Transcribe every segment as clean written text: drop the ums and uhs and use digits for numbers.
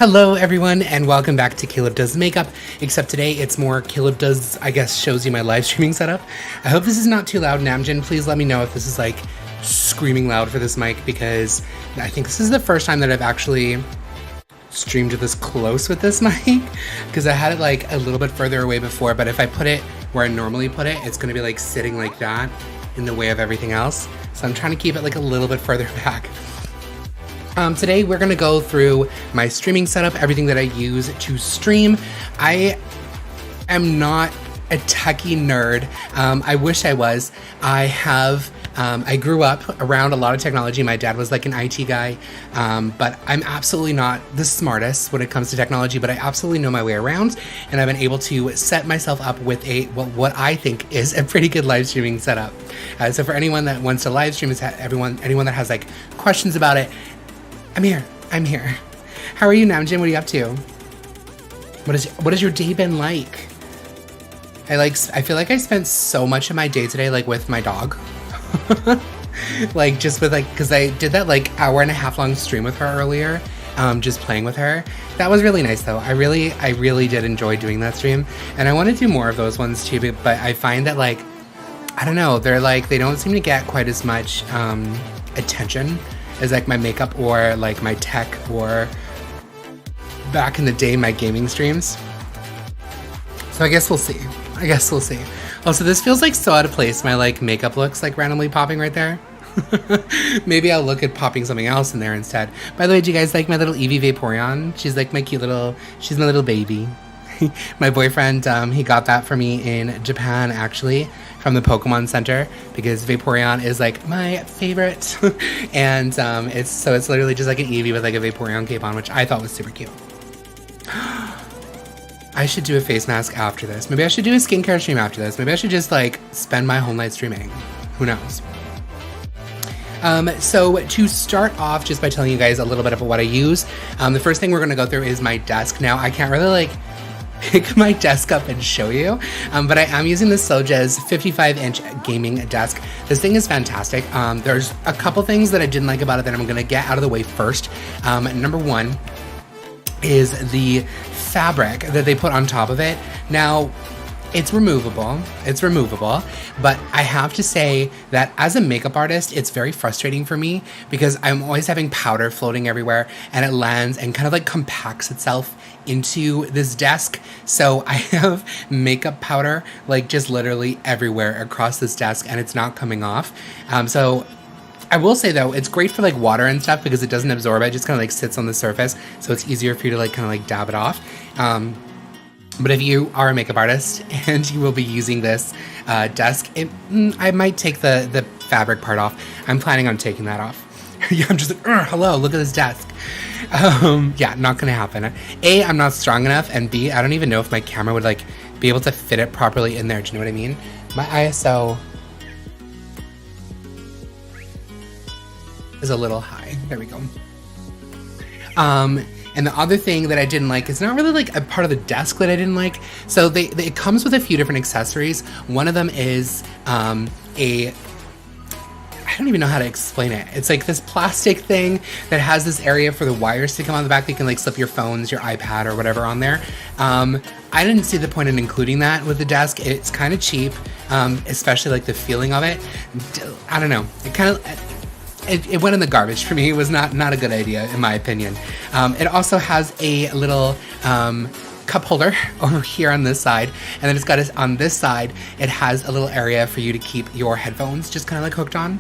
Hello everyone and welcome back to Caleb Does Makeup, except today it's more Caleb Does, I guess, shows you my live streaming setup. I hope this is not too loud. Namjoon, please let me know if this is like screaming loud for this mic, because I think this is the first time that I've actually streamed this close with this mic, because I had it like a little bit further away before, but if I put it where I normally put it, it's going to be like sitting like that in the way of everything else. So I'm trying to keep it like a little bit further back. Today we're going to go through my streaming setup, everything that I use to stream. I am not a techie nerd. I wish I was. I grew up around a lot of technology. My dad was like an IT guy, but I'm absolutely not the smartest when it comes to technology, but I absolutely know my way around, and I've been able to set myself up with what I think is a pretty good live streaming setup. So for anyone that wants to live stream, anyone that has like questions about it, I'm here. How are you, Namjoon? What are you up to? What has your day been like? I feel like I spent so much of my day today like with my dog. Like just with like, because I did that like hour-and-a-half long stream with her earlier, just playing with her. That was really nice though. I really did enjoy doing that stream, and I want to do more of those ones too, but I find that like, I don't know, they don't seem to get quite as much attention as like my makeup or like my tech, or back in the day my gaming streams. So I guess we'll see. Also, this feels like so out of place. My like makeup looks like randomly popping right there. Maybe I'll look at popping something else in there instead. By the way, do you guys like my little Eevee Vaporeon? She's like she's my little baby. My boyfriend, he got that for me in Japan, actually, from the Pokemon Center, because Vaporeon is like my favorite. And it's literally just like an Eevee with like a Vaporeon cape on, which I thought was super cute. I should do a face mask after this. Maybe I should do a skincare stream after this. Maybe I should just like spend my whole night streaming. Who knows? So to start off, just by telling you guys a little bit about what I use, the first thing we're going to go through is my desk. Now, I can't really like pick my desk up and show you, but I am using the Sojaz 55-inch gaming desk. This thing is fantastic. There's a couple things that I didn't like about it that I'm going to get out of the way first. Number one is the fabric that they put on top of it. Now, it's removable, but I have to say that as a makeup artist, it's very frustrating for me, because I'm always having powder floating everywhere, and it lands and kind of like compacts itself into this desk. So I have makeup powder like just literally everywhere across this desk, and it's not coming off. So I will say though, it's great for like water and stuff, because it doesn't absorb it just kind of like sits on the surface, so it's easier for you to like kind of like dab it off. But if you are a makeup artist and you will be using this desk, I might take the fabric part off. I'm planning on taking that off. Yeah, I'm just like, hello, look at this desk. Yeah, not gonna happen. A, I'm not strong enough, and B, I don't even know if my camera would like be able to fit it properly in there. Do you know what I mean? My ISO is a little high. There we go. And the other thing that I didn't like is not really like a part of the desk that I didn't like. So it comes with a few different accessories. One of them is I don't even know how to explain it. It's like this plastic thing that has this area for the wires to come on the back that you can like slip your phones, your iPad, or whatever on there. I didn't see the point in including that with the desk. It's kind of cheap, especially like the feeling of it. I don't know. It went in the garbage for me. It was not a good idea, in my opinion. It also has a little cup holder over here on this side, and then it's got on this side, it has a little area for you to keep your headphones just kind of like hooked on.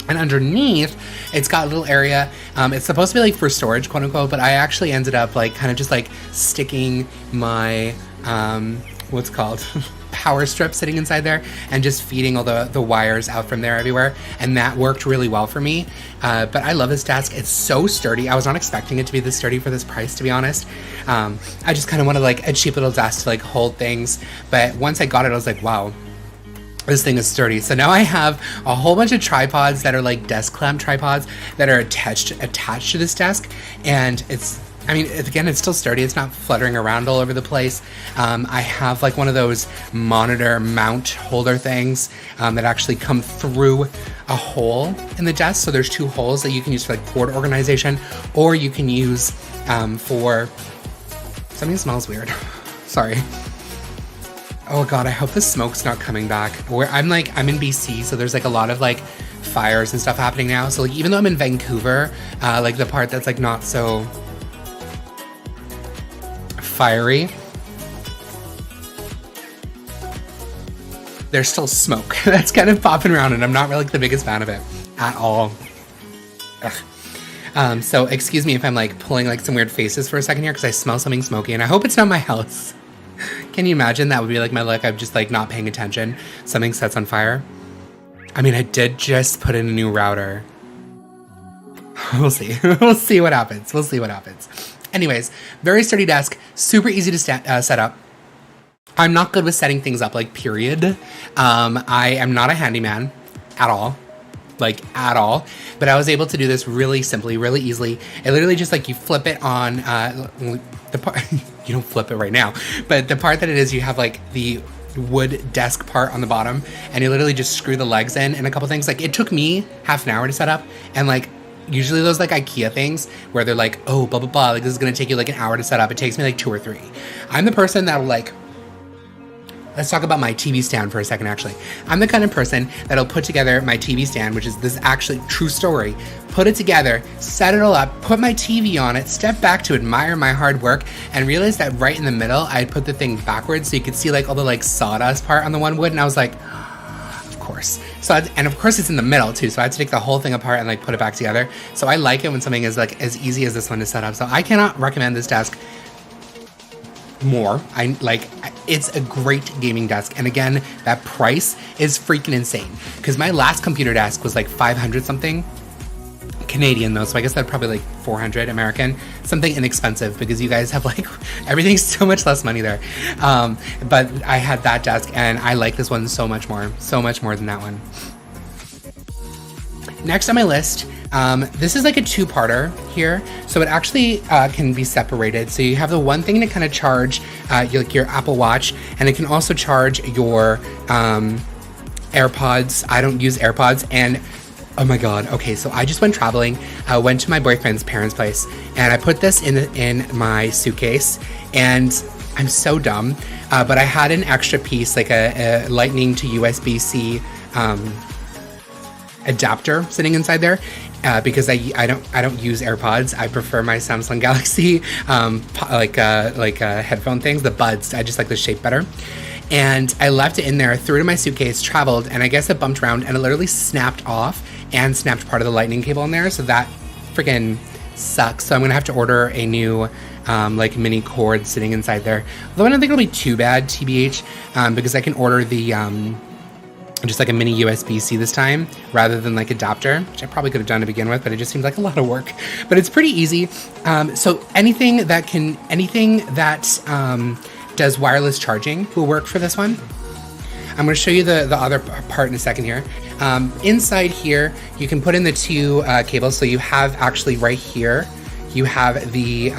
And underneath, it's got a little area. It's supposed to be like for storage, quote unquote, but I actually ended up like kind of just like sticking my what's called power strip sitting inside there, and just feeding all the wires out from there everywhere, and that worked really well for me. But I love this desk. It's so sturdy. I was not expecting it to be this sturdy for this price, to be honest. I just kind of wanted like a cheap little desk to like hold things, but once I got it, I was like, wow, this thing is sturdy. So now I have a whole bunch of tripods that are like desk clamp tripods that are attached to this desk, and it's still sturdy. It's not fluttering around all over the place. I have like one of those monitor mount holder things that actually come through a hole in the desk. So there's two holes that you can use for like cord organization, or you can use for, something smells weird. Sorry. Oh God, I hope the smoke's not coming back. I'm in BC, so there's like a lot of like fires and stuff happening now. So like, even though I'm in Vancouver, like the part that's like not so fiery, there's still smoke that's kind of popping around, and I'm not really like the biggest fan of it at all. So excuse me if I'm like pulling like some weird faces for a second here, because I smell something smoky, and I hope it's not my house. Can you imagine? That would be like my look. I'm just like not paying attention. Something sets on fire. I mean, I did just put in a new router. We'll see. We'll see what happens. We'll see what happens. Anyways, very sturdy desk, super easy to set up. I'm not good with setting things up, like, period. I am not a handyman at all. Like, at all. But I was able to do this really simply, really easily. It literally just, like, you flip it on the part. You don't flip it right now. But the part that it is, you have, like, the wood desk part on the bottom, and you literally just screw the legs in and a couple things. Like, it took me half an hour to set up, and, like, usually those, like, IKEA things where they're like, oh, blah, blah, blah, like, this is gonna take you, like, an hour to set up. It takes me, like, 2 or 3. I'm the person that'll, like, let's talk about my TV stand for a second, actually. I'm the kind of person that'll put together my TV stand, which is this actually true story, put it together, set it all up, put my TV on it, step back to admire my hard work, and realize that right in the middle, I had put the thing backwards so you could see like all the like sawdust part on the one wood, and I was like, of course. And of course it's in the middle too, so I had to take the whole thing apart and like put it back together. So I like it when something is like as easy as this one to set up. So I cannot recommend this desk more. It's a great gaming desk, and again, that price is freaking insane, because my last computer desk was like 500 something Canadian though, so I guess that's probably like 400 American, something inexpensive, because you guys have like everything's so much less money there. But I had that desk, and I like this one so much more than that one. Next on my list, this is like a two-parter here, so it actually can be separated. So you have the one thing to kind of charge your Apple Watch, and it can also charge your AirPods. I don't use AirPods, and oh my god, okay, so I just went traveling, went to my boyfriend's parents' place, and I put this in my suitcase, and I'm so dumb, but I had an extra piece, like a lightning to USB-C adapter sitting inside there, because I don't use AirPods. I prefer my Samsung Galaxy headphone things, the buds. I just like the shape better. And I left it in there, threw it in my suitcase, traveled, and I guess it bumped around, and it literally snapped off and snapped part of the lightning cable in there. So that freaking sucks. So I'm gonna have to order a new like mini cord sitting inside there. Although I don't think it'll be too bad, TBH, because I can order the just like a mini USB-C this time, rather than like adapter, which I probably could have done to begin with, but it just seems like a lot of work. But it's pretty easy. So anything that does wireless charging will work for this one. I'm going to show you the other part in a second here. Inside here, you can put in the two cables. So you have actually right here, you have the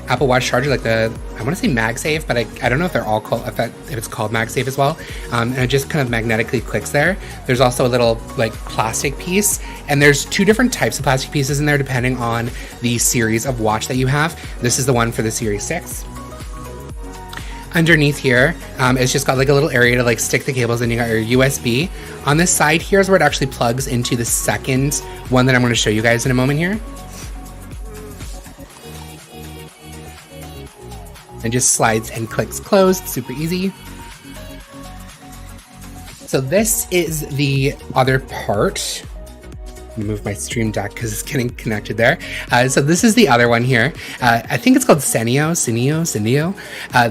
Apple Watch charger, like I want to say MagSafe, but I don't know if they're all called, if it's called MagSafe as well. And it just kind of magnetically clicks there. There's also a little like plastic piece, and there's 2 different types of plastic pieces in there depending on the series of watch that you have. This is the one for the Series 6. Underneath here, it's just got like a little area to like stick the cables in. You got your USB. On this side, here's where it actually plugs into the second one that I'm going to show you guys in a moment here. And just slides and clicks closed, super easy. So this is the other part. I'm gonna move my stream deck because it's getting connected there. So this is the other one here. I think it's called Cineo.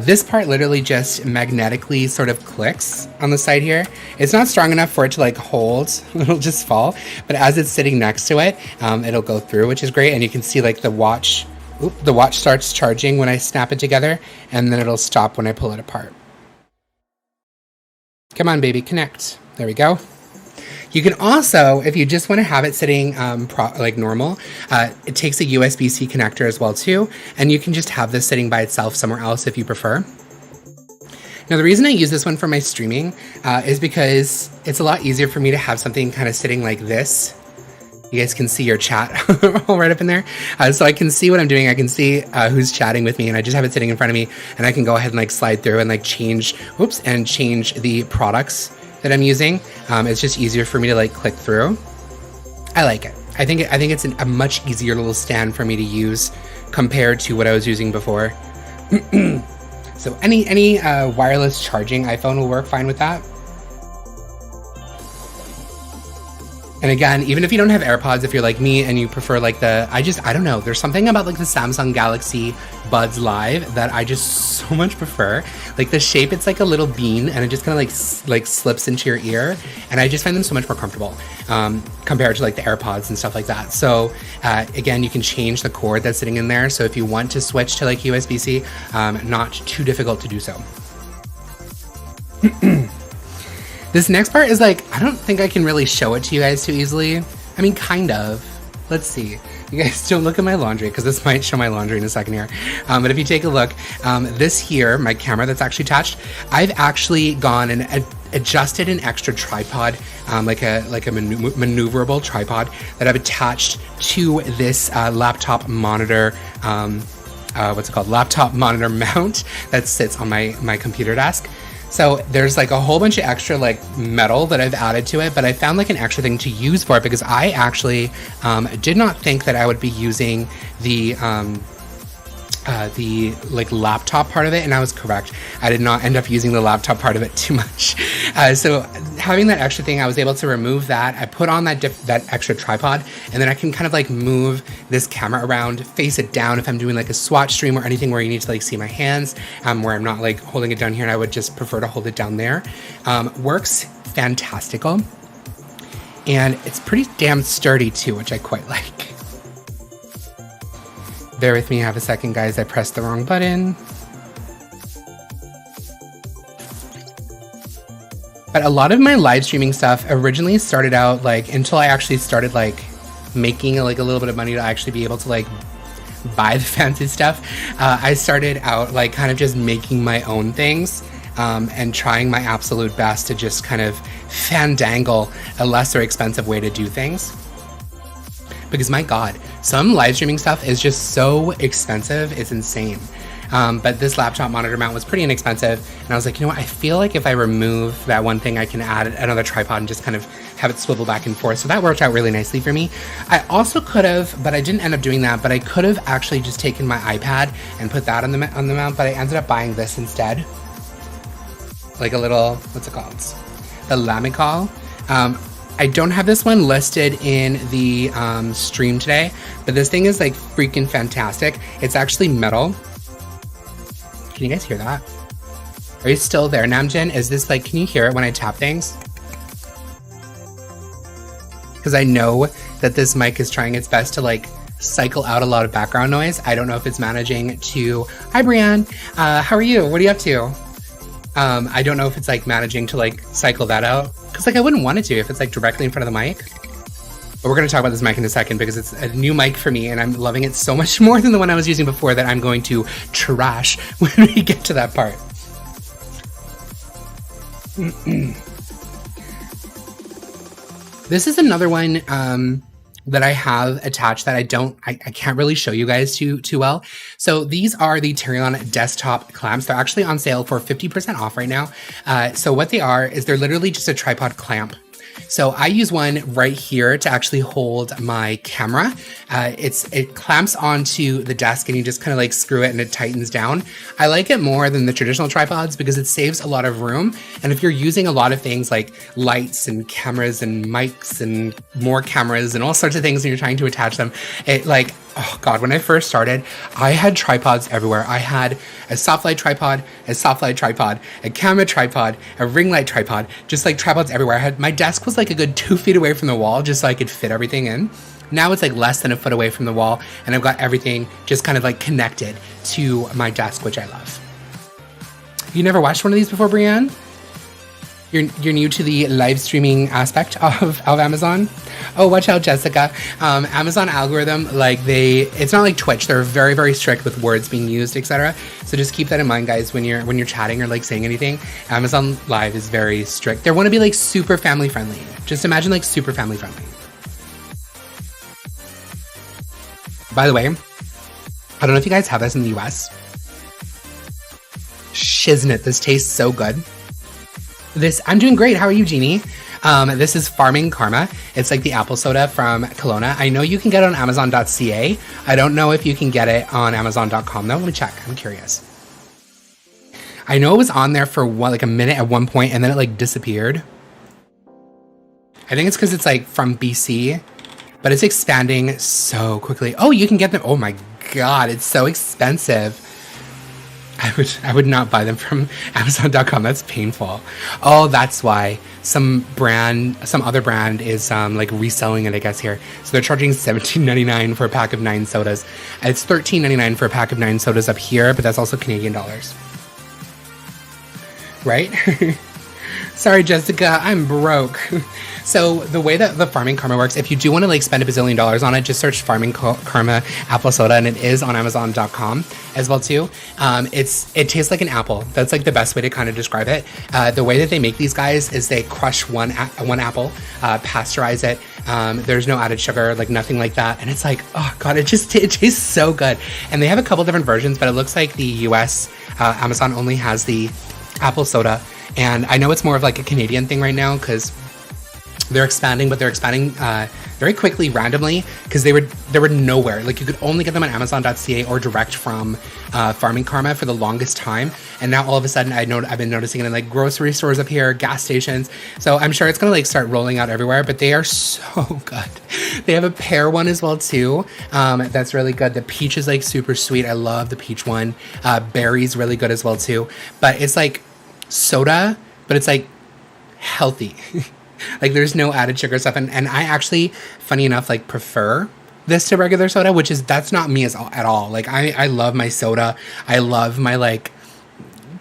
This part literally just magnetically sort of clicks on the side here. It's not strong enough for it to like hold, it'll just fall. But as it's sitting next to it, it'll go through, which is great. And you can see like the watch starts charging when I snap it together, and then it'll stop when I pull it apart. Come on, baby, connect. There we go. You can also, if you just want to have it sitting like normal, it takes a USB-C connector as well too, and you can just have this sitting by itself somewhere else if you prefer. Now, the reason I use this one for my streaming is because it's a lot easier for me to have something kind of sitting like this You guys can see your chat all right up in there. So I can see what I'm doing. I can see who's chatting with me, and I just have it sitting in front of me, and I can go ahead and like slide through and like change the products that I'm using. It's just easier for me to like click through. I like it. I think it's a much easier little stand for me to use compared to what I was using before. So any wireless charging iPhone will work fine with that. And again, even if you don't have AirPods, if you're like me and you prefer like I don't know, there's something about like the Samsung Galaxy Buds Live that I just so much prefer. Like the shape, it's like a little bean and it just kind of like slips into your ear. And I just find them so much more comfortable compared to like the AirPods and stuff like that. So again, you can change the cord that's sitting in there. So if you want to switch to like USB-C, not too difficult to do so. This next part is like, I don't think I can really show it to you guys too easily. I mean, kind of. Let's see. You guys don't look at my laundry because this might show my laundry in a second here. But if you take a look, this here, my camera that's actually attached, I've actually gone and adjusted an extra tripod, like a maneuverable tripod that I've attached to this laptop monitor, what's it called? Laptop monitor mount that sits on my computer desk. So there's like a whole bunch of extra like metal that I've added to it, but I found like an extra thing to use for it because I actually did not think that I would be using the like laptop part of it, and I was correct. I did not end up using the laptop part of it too much. So having that extra thing, I was able to remove that. I put on that extra tripod, and then I can kind of like move this camera around, face it down if I'm doing like a SWAT stream or anything where you need to like see my hands, where I'm not like holding it down here, and I would just prefer to hold it down there. Works fantastical, and it's pretty damn sturdy too, which I quite like. Bear with me half a second, guys. I pressed the wrong button. But a lot of my live streaming stuff originally started out like, until I actually started like making like a little bit of money to actually be able to like buy the fancy stuff. I started out like kind of just making my own things and trying my absolute best to just kind of fandangle a lesser expensive way to do things. Because my God, some live streaming stuff is just so expensive, it's insane. But this laptop monitor mount was pretty inexpensive, and I was like, you know what, I feel like if I remove that one thing, I can add another tripod and just kind of have it swivel back and forth. So that worked out really nicely for me. I also could have, but I didn't end up doing that, but I could have actually just taken my iPad and put that on the mount, but I ended up buying this instead. Like a little, what's it called? The Lamicall. I don't have this one listed in the stream today, but this thing is like freaking fantastic. It's actually metal. Can you guys hear that? Are you still there, Namjin? Is this like, can you hear it when I tap things? Because I know that this mic is trying its best to like cycle out a lot of background noise. I don't know if it's managing to, hi Brianne, how are you? What are you up to? I don't know if it's like managing to like cycle that out. Because like I wouldn't want it to if it's like directly in front of the mic. But we're going to talk about this mic in a second because it's a new mic for me and I'm loving it so much more than the one I was using before that I'm going to trash when we get to that part. This is another one that I have attached that I can't really show you guys too well. So these are the Terion desktop clamps. They're actually on sale for 50% off right now. So what they are is they're literally just a tripod clamp. So I use one right here to actually hold my camera. It clamps onto the desk and you just kind of like screw it and it tightens down. I like it more than the traditional tripods because it saves a lot of room. And if you're using a lot of things like lights and cameras and mics and more cameras and all sorts of things and you're trying to attach them, it like, oh God, when I first started, I had tripods everywhere. I had a soft light tripod, a camera tripod, a ring light tripod, just like tripods everywhere. My desk was like a good 2 feet away from the wall just so I could fit everything in. Now it's like less than a foot away from the wall and I've got everything just kind of like connected to my desk, which I love. You never watched one of these before, Brianne? You're new to the live streaming aspect of Amazon? Oh, watch out, Jessica. Amazon algorithm, like it's not like Twitch. They're very, very strict with words being used, etc. So just keep that in mind, guys, when you're chatting or like saying anything. Amazon Live is very strict. They want to be like super family friendly. Just imagine like super family friendly. By the way, I don't know if you guys have this in the US. Shiznit, this tastes so good. I'm doing great. How are you, Jeannie? This is Farming Karma. It's like the apple soda from Kelowna. I know you can get it on Amazon.ca. I don't know if you can get it on Amazon.com though. Let me check. I'm curious. I know it was on there for like a minute at one point and then it like disappeared. I think it's because it's like from BC, but it's expanding so quickly. Oh, you can get them. Oh my God, it's so expensive. I would not buy them from Amazon.com. That's painful. Oh, that's why some other brand is like reselling it, I guess, here. So they're charging $17.99 for a pack of 9 sodas. It's $13.99 for a pack of 9 sodas up here, but that's also Canadian dollars. Right? Sorry, Jessica, I'm broke. So the way that the Farming Karma works, if you do want to like spend $1 bazillion on it, just search Farming Karma apple soda, and it is on Amazon.com as well too. It tastes like an apple. That's like the best way to kind of describe it. The way that they make these guys is they crush one apple, pasteurize it. There's no added sugar, like nothing like that, and it's like, oh God, it tastes so good. And they have a couple different versions, but it looks like the US Amazon only has the apple soda. And I know it's more of like a Canadian thing right now because they're expanding, but they're expanding very quickly, randomly, because they were nowhere. Like you could only get them on Amazon.ca or direct from Farming Karma for the longest time. And now all of a sudden, I've been noticing it in like grocery stores up here, gas stations. So I'm sure it's gonna like start rolling out everywhere. But they are so good. They have a pear one as well too. That's really good. The peach is like super sweet. I love the peach one. Berry's really good as well too. But it's like soda, but it's like healthy. Like there's no added sugar stuff, and I actually, funny enough, like prefer this to regular soda, that's not me at all. Like I love my soda. I love my like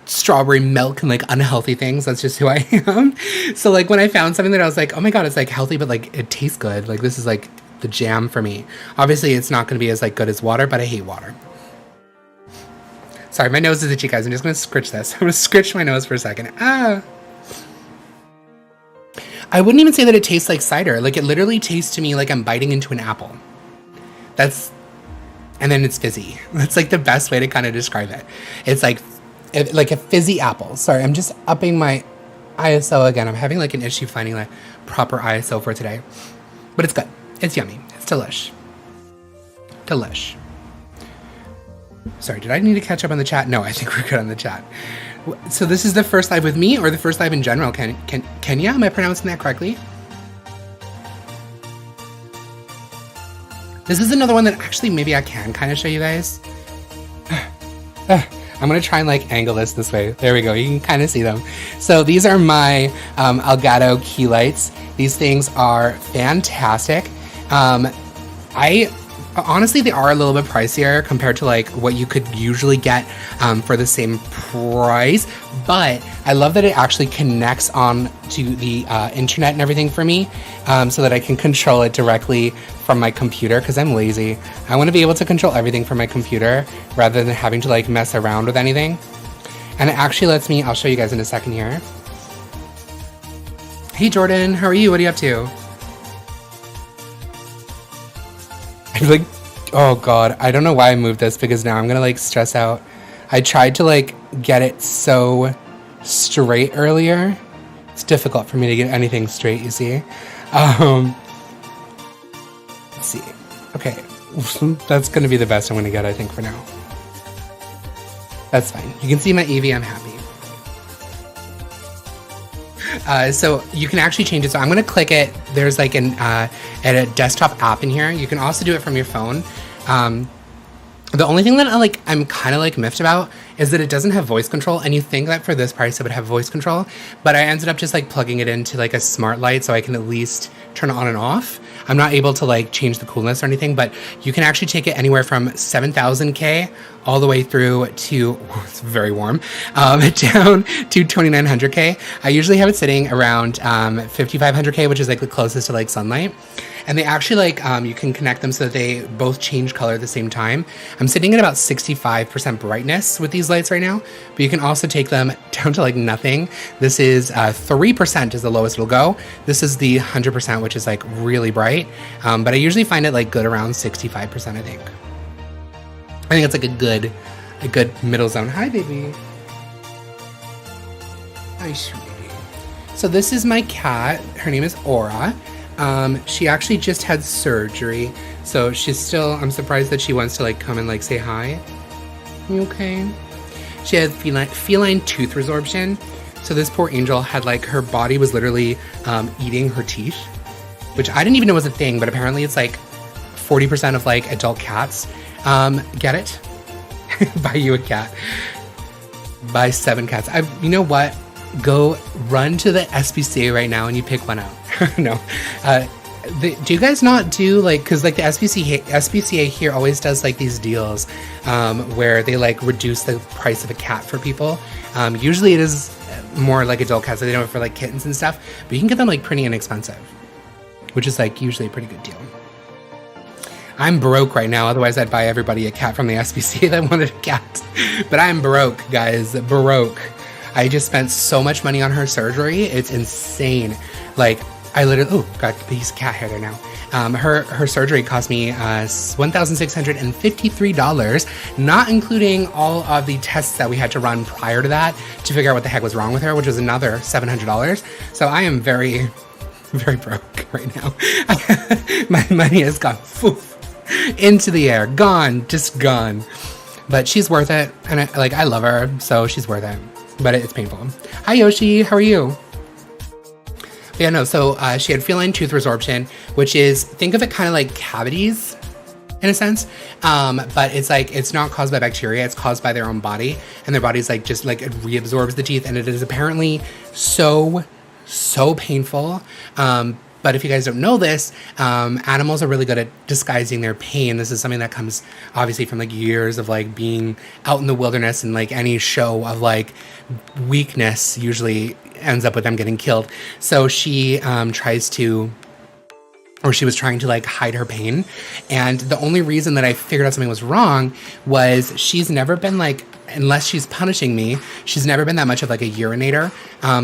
strawberry milk and like unhealthy things. That's just who I am. So like when I found something that I was like, oh my God, it's like healthy, but like it tastes good. Like this is like the jam for me. Obviously it's not going to be as like good as water, but I hate water. Sorry, my nose is itchy, guys. I'm just going to scritch this. I'm going to scritch my nose for a second. I wouldn't even say that it tastes like cider. Like it literally tastes to me like I'm biting into an apple. And then it's fizzy. That's like the best way to kind of describe it. It's like a fizzy apple. Sorry, I'm just upping my ISO again. I'm having like an issue finding like proper ISO for today. But it's good. It's yummy. It's delish. Delish. Sorry, did I need to catch up on the chat? No, I think we're good on the chat. So this is the first live with me or the first live in general? Kenya, am I pronouncing that correctly? This is another one that actually maybe I can kind of show you guys. I'm going to try and like angle this way. There we go. You can kind of see them. So these are my Elgato key lights. These things are fantastic. Honestly, they are a little bit pricier compared to like what you could usually get for the same price, but I love that it actually connects on to the internet and everything for me, so that I can control it directly from my computer because I'm lazy. I want to be able to control everything from my computer rather than having to like mess around with anything. And it actually lets me, I'll show you guys in a second here. Hey Jordan, how are you? What are you up to? I'm like, oh God, I don't know why I moved this because now I'm gonna like stress out. I tried to like get it so straight earlier. It's difficult for me to get anything straight, you see. Let's see. Okay, that's gonna be the best I'm gonna get, I think, for now. That's fine. You can see my Eevee, I'm happy. So you can actually change it. So I'm going to click it. There's like a desktop app in here. You can also do it from your phone. The only thing that I'm kind of like miffed about is that it doesn't have voice control, and you think that for this price it would have voice control, but I ended up just like plugging it into like a smart light so I can at least turn it on and off. I'm not able to like change the coolness or anything, but you can actually take it anywhere from 7,000K all the way through to, it's very warm, down to 2,900K. I usually have it sitting around 5,500K, which is like the closest to like sunlight. And they actually like, you can connect them so that they both change color at the same time. I'm sitting at about 65% brightness with these lights right now, but you can also take them down to like nothing. This is 3% is the lowest it'll go. This is the 100%, which is like really bright. But I usually find it like good around 65%, I think. I think it's like a good middle zone. Hi, baby. Hi, sweetie. So this is my cat. Her name is Aura. She actually just had surgery, so she's still, I'm surprised that she wants to like come and like say hi. You okay? She had feline tooth resorption. So this poor angel had like, her body was literally eating her teeth, which I didn't even know was a thing, but apparently it's like 40% of like adult cats get it. Buy you a cat. Buy 7 cats. You know what? Go run to the SPCA right now and you pick one out. No. Do you guys not do like, because like the SPCA here always does like these deals where they like reduce the price of a cat for people. Usually it is more like adult cats, so they don't have for like kittens and stuff, but you can get them like pretty inexpensive, which is like usually a pretty good deal. I'm broke right now, otherwise I'd buy everybody a cat from the SPCA that wanted a cat. But I'm broke, guys, broke. I just spent so much money on her surgery. It's insane. Like, I literally, oh, got a piece of cat hair there now. Her surgery cost me $1,653, not including all of the tests that we had to run prior to that to figure out what the heck was wrong with her, which was another $700. So I am very, very broke right now. My money has gone into the air, gone, just gone. But she's worth it, and I love her, so she's worth it. But it's painful. Hi Yoshi, how are you? Yeah, no, so she had feline tooth resorption, which is, think of it kind of like cavities in a sense, but it's like, it's not caused by bacteria, it's caused by their own body, and their body's like, just like, it reabsorbs the teeth, and it is apparently so painful. But if you guys don't know this, animals are really good at disguising their pain. This is something that comes obviously from like years of like being out in the wilderness, and like any show of like weakness usually ends up with them getting killed. So she she was trying to like hide her pain. And the only reason that I figured out something was wrong was she's never been like, unless she's punishing me, she's never been that much of like a urinator.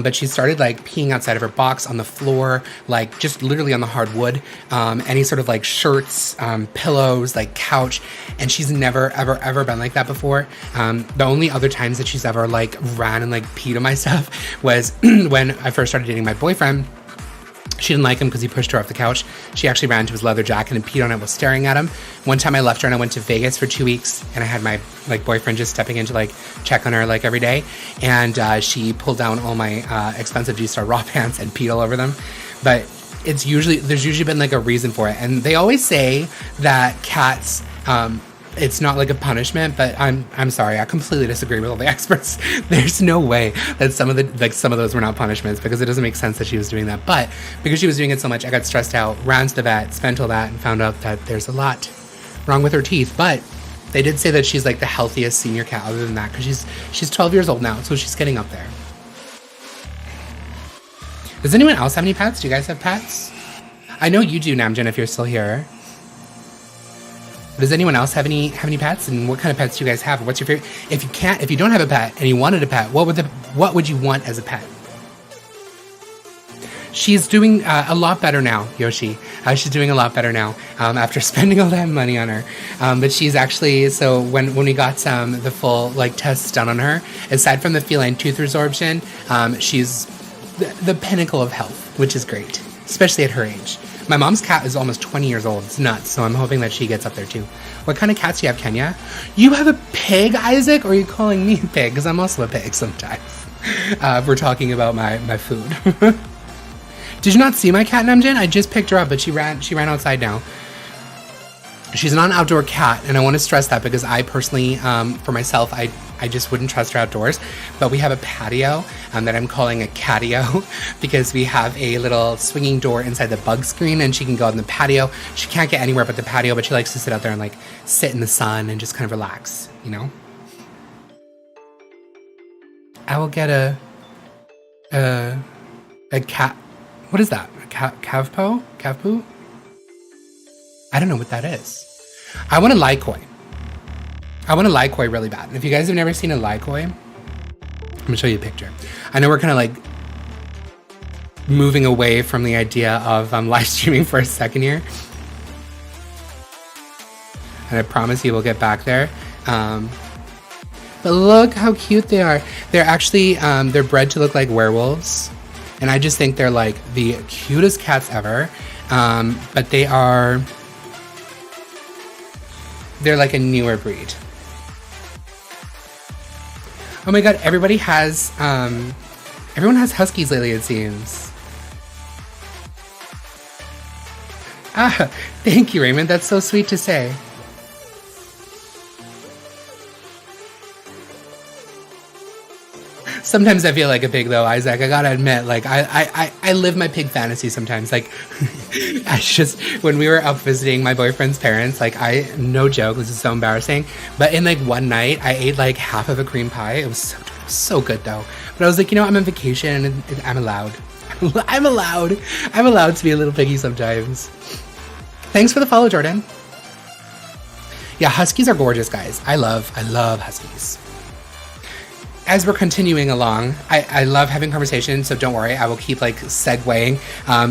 But she started like peeing outside of her box, on the floor, like just literally on the hardwood, any sort of like shirts, pillows, like couch. And she's never, ever been like that before. The only other times that she's ever like ran and like peed on my stuff was when I first started dating my boyfriend. She didn't like him because he pushed her off the couch. She actually ran to his leather jacket and peed on it while staring at him. One time I left her and I went to Vegas for 2 weeks, and I had my like boyfriend just stepping in to like check on her like every day. And she pulled down all my expensive G-Star raw pants and peed all over them. But there's usually been like a reason for it. And they always say that cats, it's not like a punishment, but I'm sorry, I completely disagree with all the experts. There's no way that some of those were not punishments, because it doesn't make sense that she was doing that. But because she was doing it so much, I got stressed out, ran to the vet, spent all that, and found out that there's a lot wrong with her teeth. But they did say that she's like the healthiest senior cat other than that, because she's 12 years old now, so she's getting up there. Does anyone else have any pets? Do you guys have pets? I know you do, Namjoon, if you're still here. Does anyone else have any pets? And what kind of pets do you guys have? What's your favorite? If you don't have a pet and you wanted a pet, what would you want as a pet? She's doing a lot better now, Yoshi. She's doing a lot better now after spending all that money on her. But she's actually, so when we got the full like tests done on her, aside from the feline tooth resorption, she's the pinnacle of health, which is great, especially at her age. My mom's cat is almost 20 years old. It's nuts. So I'm hoping that she gets up there too. What kind of cats do you have, Kenya? You have a pig, Isaac? Or are you calling me a pig? Because I'm also a pig sometimes. We're talking about my food. Did you not see my cat, Namjoon? I just picked her up, but she ran outside now. She's not an outdoor cat, and I want to stress that because I personally, for myself, I just wouldn't trust her outdoors. But we have a patio that I'm calling a catio because we have a little swinging door inside the bug screen, and she can go out in the patio. She can't get anywhere but the patio, but she likes to sit out there and like sit in the sun and just kind of relax, you know? I will get a cat. What is that? A calf poo? I don't know what that is. I want a Lycoy. I want a Lycoy really bad. And if you guys have never seen a Lycoy, I'm gonna show you a picture. I know we're kind of like moving away from the idea of live streaming for a second here. And I promise you we'll get back there. But look how cute they are. They're actually, they're bred to look like werewolves. And I just think they're like the cutest cats ever. But they're like a newer breed. Oh my God, everyone has huskies lately, it seems. Ah, thank you, Raymond. That's so sweet to say. Sometimes I feel like a pig though, Isaac. I gotta admit, like I live my pig fantasy sometimes. Like when we were up visiting my boyfriend's parents, like no joke, this is so embarrassing. But in like one night, I ate like half of a cream pie. It was so good though. But I was like, I'm on vacation and I'm allowed. I'm allowed to be a little piggy sometimes. Thanks for the follow, Jordan. Yeah, huskies are gorgeous, guys. I love huskies. As we're continuing along, I love having conversations, so don't worry, I will keep like segueing.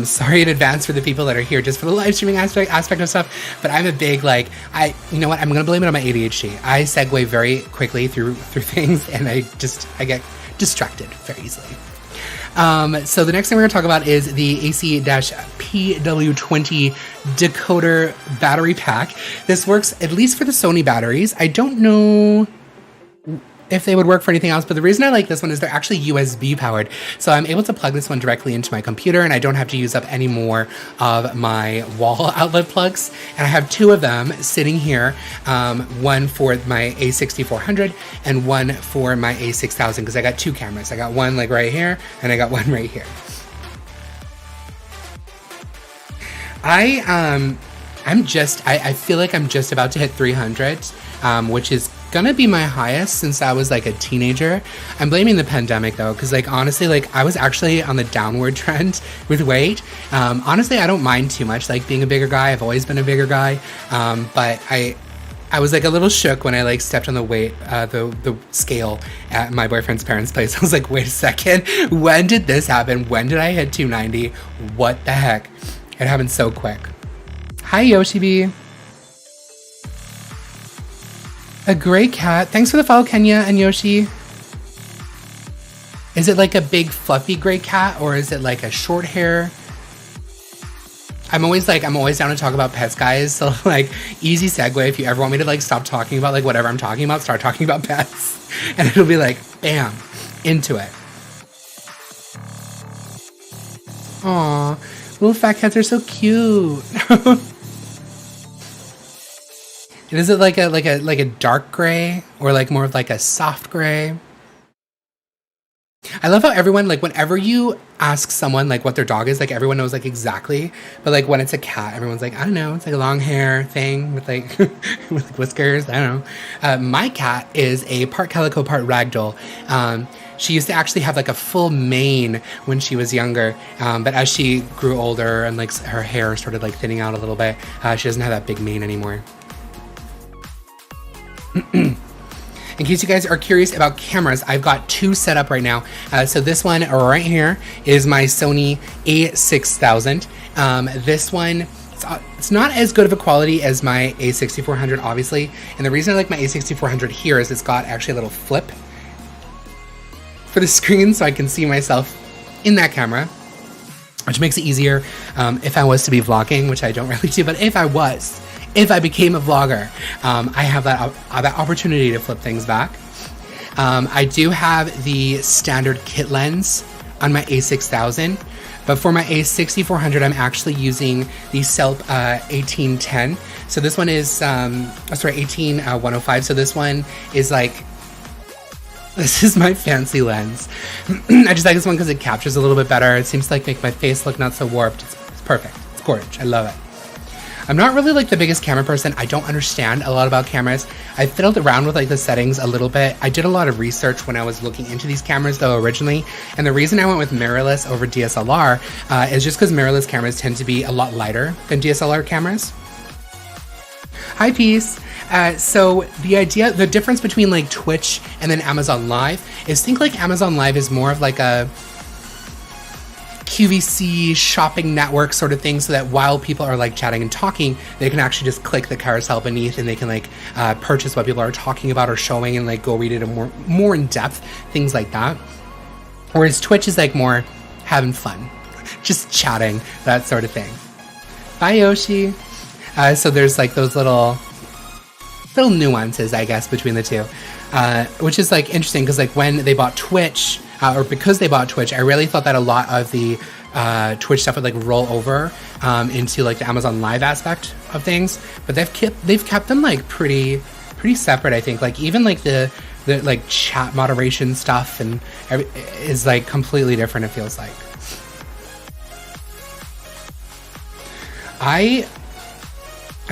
Sorry in advance for the people that are here just for the live streaming aspect of stuff, but I'm a big you know what, I'm gonna blame it on my ADHD. I segue very quickly through things and I get distracted very easily. So the next thing we're gonna talk about is the AC-PW20 decoder battery pack. This works at least for the Sony batteries. I don't know if they would work for anything else, but the reason I like this one is they're actually USB powered. So I'm able to plug this one directly into my computer and I don't have to use up any more of my wall outlet plugs. And I have two of them sitting here, one for my A6400 and one for my A6000, because I got two cameras. I got one like right here and I got one right here. I feel like I'm just about to hit 300, which is gonna be my highest since I was like a teenager. I'm blaming the pandemic though, because like honestly, like I was actually on the downward trend with weight. Honestly, I don't mind too much like being a bigger guy. I've always been a bigger guy, but I was like a little shook when I like stepped on the weight, the scale at my boyfriend's parents' place. I was like, wait a second, when did this happen? When did I hit 290? What the heck? It happened so quick. Hi, Yoshi B. A gray cat. Thanks for the follow, Kenya and Yoshi. Is it like a big fluffy gray cat or is it like a short hair? I'm always down to talk about pets, guys. So like easy segue. If you ever want me to like stop talking about like whatever I'm talking about, start talking about pets. And it'll be like, bam, into it. Aw, little fat cats are so cute. Is it like a dark gray or like more of like a soft gray? I love how everyone, like whenever you ask someone like what their dog is, like everyone knows like exactly. But like when it's a cat, everyone's like, I don't know, it's like a long hair thing with like with whiskers. I don't know. My cat is a part calico, part ragdoll. She used to actually have like a full mane when she was younger, but as she grew older and like her hair started like thinning out a little bit, she doesn't have that big mane anymore. In case you guys are curious about cameras, I've got two set up right now. So this one right here is my Sony A6000. This one, it's not as good of a quality as my A6400, obviously. And the reason I like my A6400 here is it's got actually a little flip for the screen so I can see myself in that camera, which makes it easier if I was to be vlogging, which I don't really do, but if I became a vlogger, I have that opportunity to flip things back. I do have the standard kit lens on my A6000, but for my A6400, I'm actually using the SELP 1810. So this one is, 18105. So this one is like, this is my fancy lens. I just like this one because it captures a little bit better. It seems to like make my face look not so warped. It's perfect. It's gorgeous. I love it. I'm not really like the biggest camera person. I don't understand a lot about cameras. I fiddled around with like the settings a little bit. I did a lot of research when I was looking into these cameras though originally. And the reason I went with mirrorless over DSLR is just because mirrorless cameras tend to be a lot lighter than DSLR cameras. Hi, Peace. So the difference between like Twitch and then Amazon Live is think like Amazon Live is more of like a QVC shopping network sort of thing, so that while people are like chatting and talking, they can actually just click the carousel beneath and they can like purchase what people are talking about or showing and like go read it in more in depth, things like that. Whereas Twitch is like more having fun, just chatting, that sort of thing. Bye, Yoshi. So there's like those little nuances, I guess, between the two, which is like interesting because like when they bought Twitch, or because they bought Twitch, I really thought that a lot of the Twitch stuff would like roll over into like the Amazon Live aspect of things, but they've kept them like pretty separate. I think like even like the like chat moderation stuff and is like completely different, it feels like.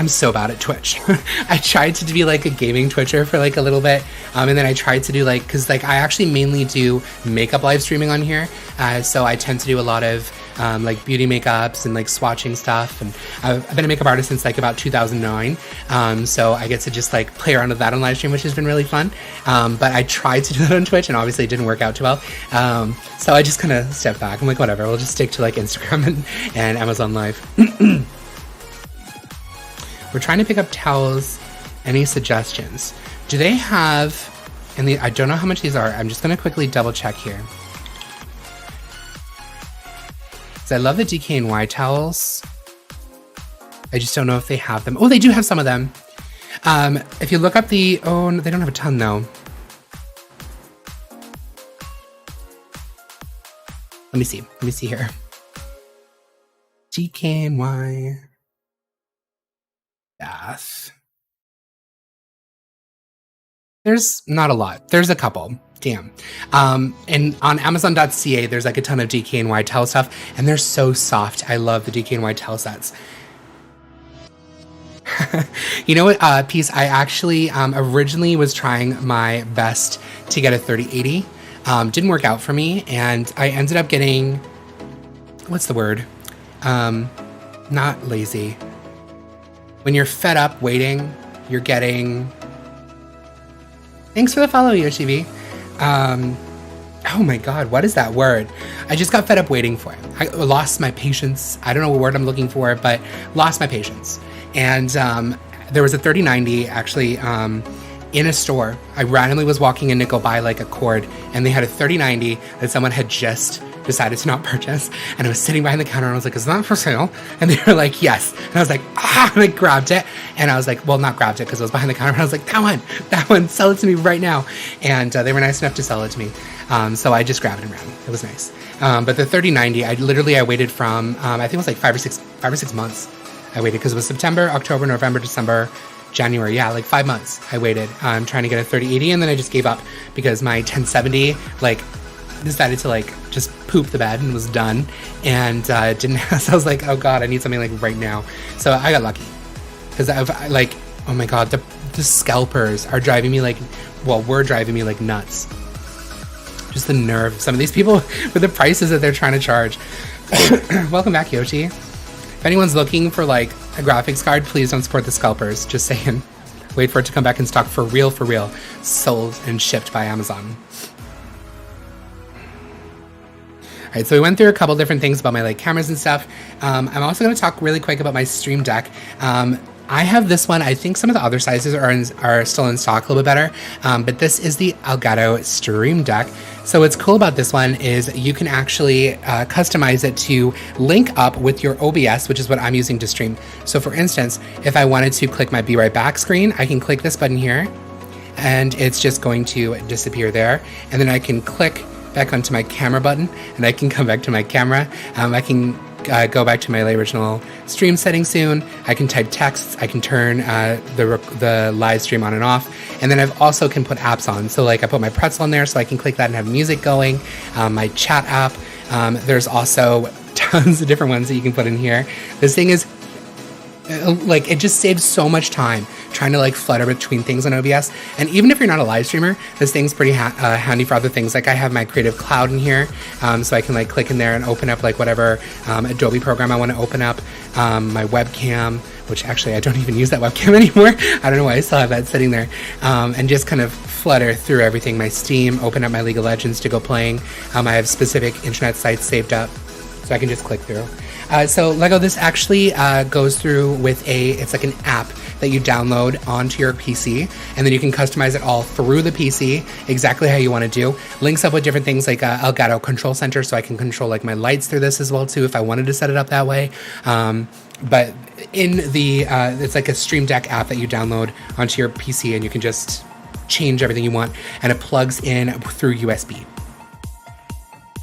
I'm so bad at Twitch. I tried to be like a gaming Twitcher for like a little bit, and then I tried to do like, because like I actually mainly do makeup live streaming on here, so I tend to do a lot of like beauty makeups and like swatching stuff, and I've been a makeup artist since like about 2009, so I get to just like play around with that on live stream, which has been really fun, but I tried to do that on Twitch and obviously it didn't work out too well, so I just kind of stepped back. I'm like, whatever, we'll just stick to like Instagram and Amazon Live. We're trying to pick up towels. Any suggestions? Do they have, and I don't know how much these are. I'm just going to quickly double check here. So I love the DKNY towels. I just don't know if they have them. Oh, they do have some of them. If you look up they don't have a ton though. Let me see here. DKNY. Bath. There's not a lot. There's a couple. Damn. And on Amazon.ca, there's like a ton of DKNY towel stuff, and they're so soft. I love the DKNY towel sets. You know what, Peace? I actually originally was trying my best to get a 3080. Didn't work out for me, and I ended up getting, what's the word? Not lazy. When you're fed up waiting, you're getting... Thanks for the follow, Yoshivi. Oh my god, what is that word? I just got fed up waiting for it. I lost my patience. I don't know what word I'm looking for, but lost my patience. And there was a 3090 actually in a store. I randomly was walking in to go buy like a cord, and they had a 3090 that someone had just decided to not purchase, and I was sitting behind the counter and I was like, is that for sale? And they were like, yes. And I was like, and I grabbed it, and I was like, well, not grabbed it because it was behind the counter, and I was like, that one, sell it to me right now. And they were nice enough to sell it to me, so I just grabbed it and ran. It was nice. But the 3090, I waited from I think it was like five or six months. I waited because it was September, October, November, December, January. Yeah, like 5 months I waited trying to get a 3080, and then I just gave up because my 1070 like decided to like just poop the bed and was done, and didn't so I was like, oh god, I need something like right now. So I got lucky because I like, oh my god, the scalpers are driving me like, well, were driving me like nuts. Just the nerve of some of these people with the prices that they're trying to charge. Welcome back, Yoshi. If anyone's looking for like a graphics card, please don't support the scalpers. Just saying. Wait for it to come back in stock for real, sold and shipped by Amazon. All right, so we went through a couple different things about my like cameras and stuff. I'm also going to talk really quick about my Stream Deck. I have this one. I think some of the other sizes are still in stock a little bit better, but this is the Elgato Stream Deck. So what's cool about this one is you can actually customize it to link up with your OBS, which is what I'm using to stream. So for instance, if I wanted to click my Be Right Back screen, I can click this button here, and it's just going to disappear there. And then I can click back onto my camera button, and I can come back to my camera. I can go back to my original stream settings soon. I can type texts. I can turn the live stream on and off. And then I've also can put apps on. So like I put my pretzel on there so I can click that and have music going. My chat app. There's also tons of different ones that you can put in here. This thing is Like, it just saves so much time trying to like flutter between things on OBS. And even if you're not a live streamer, this thing's pretty handy for other things. Like, I have my Creative Cloud in here, so I can like click in there and open up like whatever Adobe program I want to open up. My webcam, which actually I don't even use that webcam anymore. I don't know why I still have that sitting there. And just kind of flutter through everything. My Steam, open up my League of Legends to go playing. I have specific internet sites saved up, so I can just click through. So Lego, this actually goes through with it's like an app that you download onto your PC, and then you can customize it all through the PC exactly how you want to do. Links up with different things like Elgato Control Center, so I can control like my lights through this as well too if I wanted to set it up that way. But in the it's like a Stream Deck app that you download onto your PC, and you can just change everything you want, and it plugs in through USB.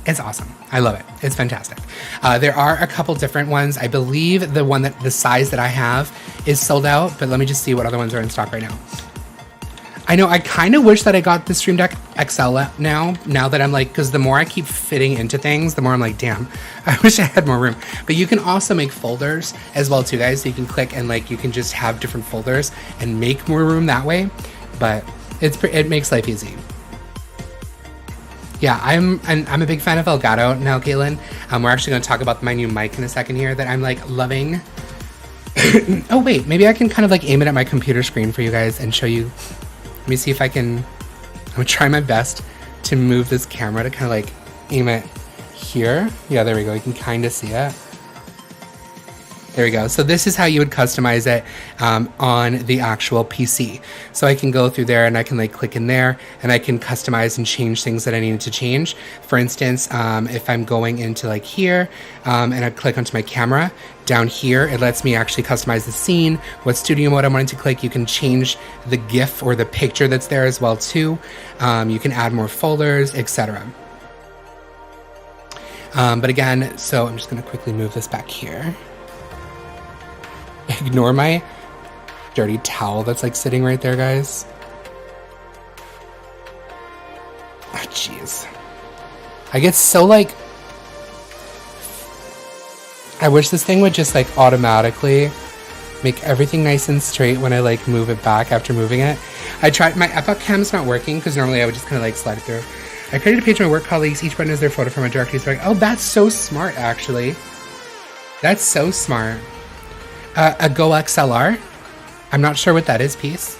It's awesome. I love it. It's fantastic. There are a couple different ones. I believe the size that I have is sold out, but let me just see what other ones are in stock right now. I know I kind of wish that I got the Stream Deck XL now that I'm like, because the more I keep fitting into things, the more I'm like, damn, I wish I had more room. But you can also make folders as well too, guys. So you can click and like, you can just have different folders and make more room that way. But it makes life easy. Yeah, I'm a big fan of Elgato now, Caitlin. We're actually going to talk about my new mic in a second here that I'm like loving. Oh wait, maybe I can kind of like aim it at my computer screen for you guys and show you. Let me see if I can. I'm gonna try my best to move this camera to kind of like aim it here. Yeah, there we go. You can kind of see it. There we go. So this is how you would customize it on the actual PC. So I can go through there and I can like click in there and I can customize and change things that I needed to change. For instance, if I'm going into like here and I click onto my camera, down here, it lets me actually customize the scene, what studio mode I wanted to click. You can change the GIF or the picture that's there as well too. You can add more folders, etc. But again, so I'm just gonna quickly move this back here. Ignore my dirty towel that's like sitting right there, guys. Oh, jeez. I get so like... I wish this thing would just like automatically make everything nice and straight when I like move it back after moving it. I tried, my Epoch cam's not working because normally I would just kind of like slide it through. I created a page for my work colleagues. Each button is their photo from a directory. So oh, that's so smart, actually. That's so smart. A Go XLR. I'm not sure what that is, piece.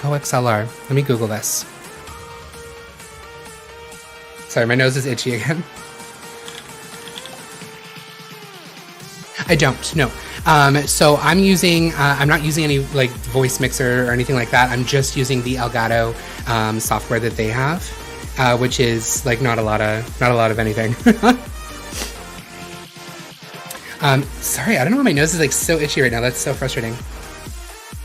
Go XLR. Let me Google this. Sorry, my nose is itchy again. I don't, no. So I'm using, I'm not using any like voice mixer or anything like that. I'm just using the Elgato software that they have, which is like not a lot of anything. Sorry, I don't know why my nose is like so itchy right now. That's so frustrating.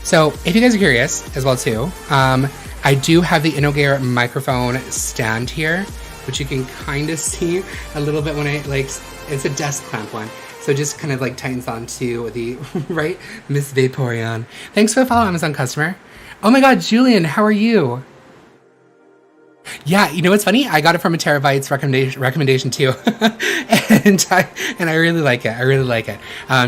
So if you guys are curious as well too, I do have the InnoGear microphone stand here, which you can kind of see a little bit when I like, it's a desk clamp one. So it just kind of like tightens onto the, right? Miss Vaporeon. Thanks for the follow, Amazon customer. Oh my God, Julian, how are you? Yeah, you know what's funny? I got it from a Terabyte's recommendation too, and I really like it. I really like it.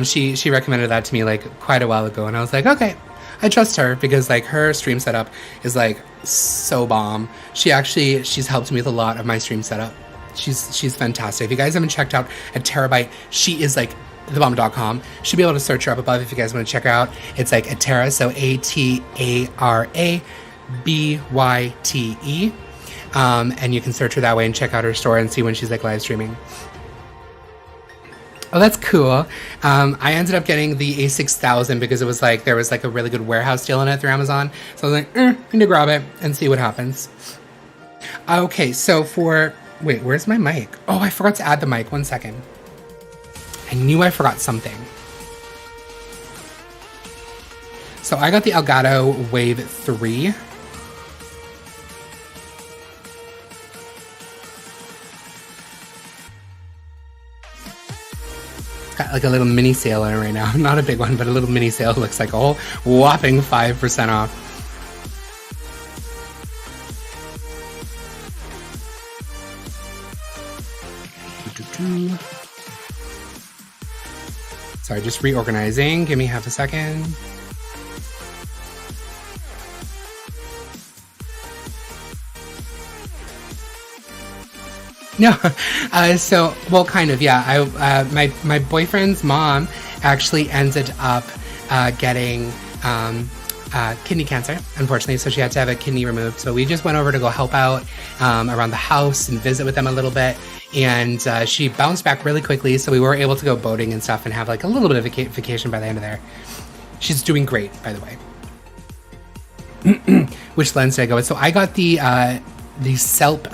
She recommended that to me like quite a while ago, and I was like, okay, I trust her because like her stream setup is like so bomb. She's helped me with a lot of my stream setup. She's fantastic. If you guys haven't checked out a Terabyte, she is like thebomb.com. Should be able to search her up above if you guys want to check her out. It's like Atara, so ATARABYTE. And you can search her that way and check out her store and see when she's like live streaming. Oh, that's cool. I ended up getting the A6000 because it was like, there was like a really good warehouse deal on it through Amazon. So I was like, need to grab it and see what happens. Okay, so wait, where's my mic? Oh, I forgot to add the mic. 1 second. I knew I forgot something. So I got the Elgato Wave 3. Got like a little mini sale on it right now. Not a big one, but a little mini sale. Looks like a whole whopping 5% off. Sorry, just reorganizing. Give me half a second. No, so, well, kind of, yeah. My boyfriend's mom actually ended up getting kidney cancer, unfortunately, so she had to have a kidney removed. So we just went over to go help out around the house and visit with them a little bit. And she bounced back really quickly, so we were able to go boating and stuff and have like a little bit of a vacation by the end of there. She's doing great, by the way. Which lens did I go with? So I got the SELP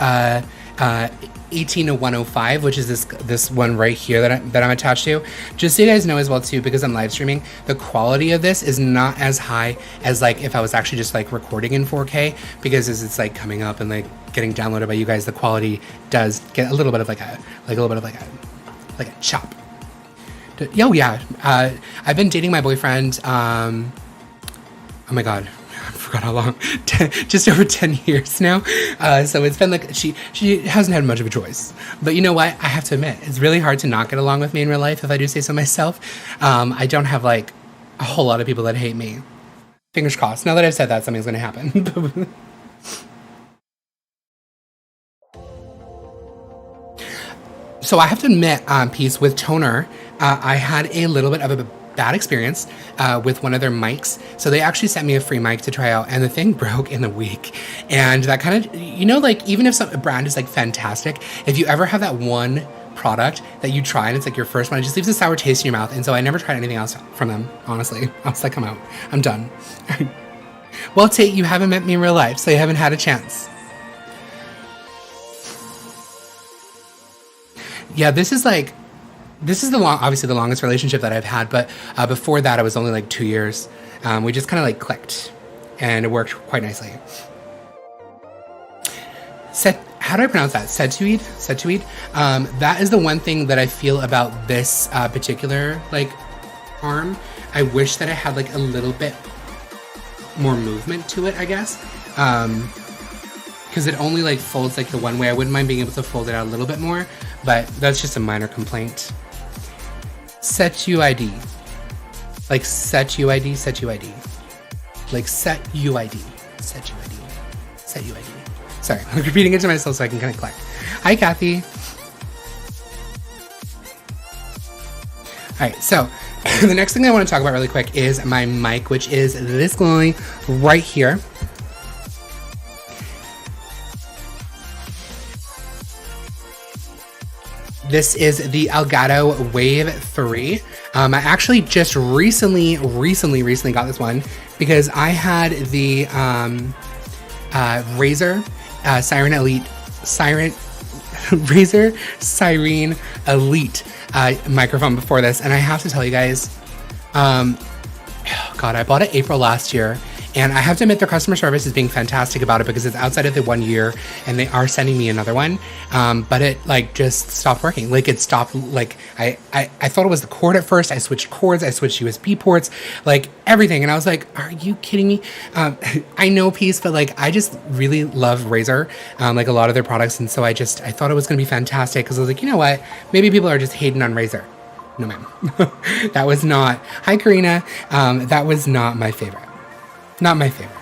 18-105, which is this one right here that I'm attached to. Just so you guys know as well too, because I'm live streaming, the quality of this is not as high as like if I was actually just like recording in 4K, because as it's like coming up and like getting downloaded by you guys, the quality does get a little bit of like a chop. Oh yeah, I've been dating my boyfriend. Oh my god. I forgot how long, just over 10 years now. So it's been like, she hasn't had much of a choice. But you know what? I have to admit, it's really hard to not get along with me in real life, if I do say so myself. I don't have like a whole lot of people that hate me. Fingers crossed. Now that I've said that, something's going to happen. So I have to admit, Peace, with toner, I had a little bit of a bad experience with one of their mics. So they actually sent me a free mic to try out, and the thing broke in a week. And that kind of, you know, like even if a brand is like fantastic, if you ever have that one product that you try and it's like your first one, it just leaves a sour taste in your mouth. And so I never tried anything else from them, honestly. I was like, I'm out. I'm done. Well, Tate, you haven't met me in real life, so you haven't had a chance. Yeah, this is obviously the longest relationship that I've had, but before that, it was only like 2 years. We just kind of like clicked, and it worked quite nicely. How do I pronounce that? Setuid? That is the one thing that I feel about this particular like arm. I wish that it had like a little bit more movement to it, I guess. Because it only like folds like the one way. I wouldn't mind being able to fold it out a little bit more, but that's just a minor complaint. SetUID. Like SetUID. Like SetUID. Sorry, I'm repeating it to myself so I can kind of click. Hi, Kathy. All right, so the next thing I want to talk about really quick is my mic, which is this guy right here. This is the Elgato Wave 3. I actually just recently got this one because I had the Razer Siren Elite microphone before this, and I have to tell you guys, God, I bought it April last year. And I have to admit their customer service is being fantastic about it because it's outside of the 1 year and they are sending me another one. But it like just stopped working. Like it stopped, like I thought it was the cord at first. I switched cords, I switched USB ports, like everything. And I was like, are you kidding me? I know Peace, but like I just really love Razer, like a lot of their products. And so I thought it was going to be fantastic because I was like, you know what? Maybe people are just hating on Razer. No, ma'am. That was not, hi Karina. That was not my favorite. Not my favorite.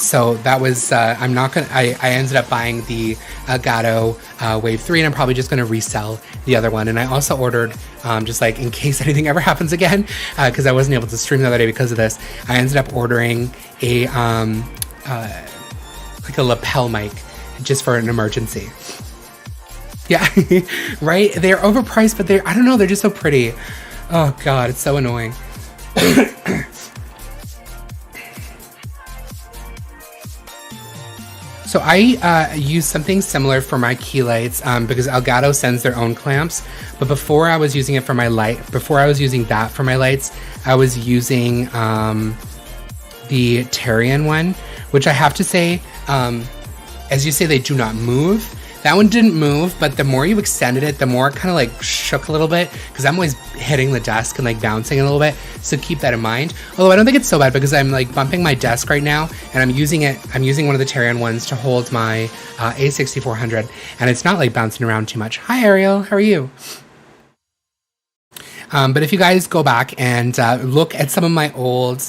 So that was, I ended up buying the Elgato Wave 3, and I'm probably just going to resell the other one. And I also ordered, just like in case anything ever happens again, because I wasn't able to stream the other day because of this, I ended up ordering a, like a lapel mic just for an emergency. Yeah, right? They're overpriced, but I don't know, they're just so pretty. Oh God, it's so annoying. So I use something similar for my key lights because Elgato sends their own clamps. But before I was using it for my before I was using that for my lights, I was using the Tarian one, which I have to say, as you say, they do not move. That one didn't move, but the more you extended it, the more it kind of like shook a little bit, because I'm always hitting the desk and like bouncing a little bit, so keep that in mind. Although I don't think it's so bad, because I'm like bumping my desk right now, and I'm using one of the Tarion ones to hold my A6400, and it's not like bouncing around too much. Hi Ariel, how are you? But if you guys go back and look at some of my old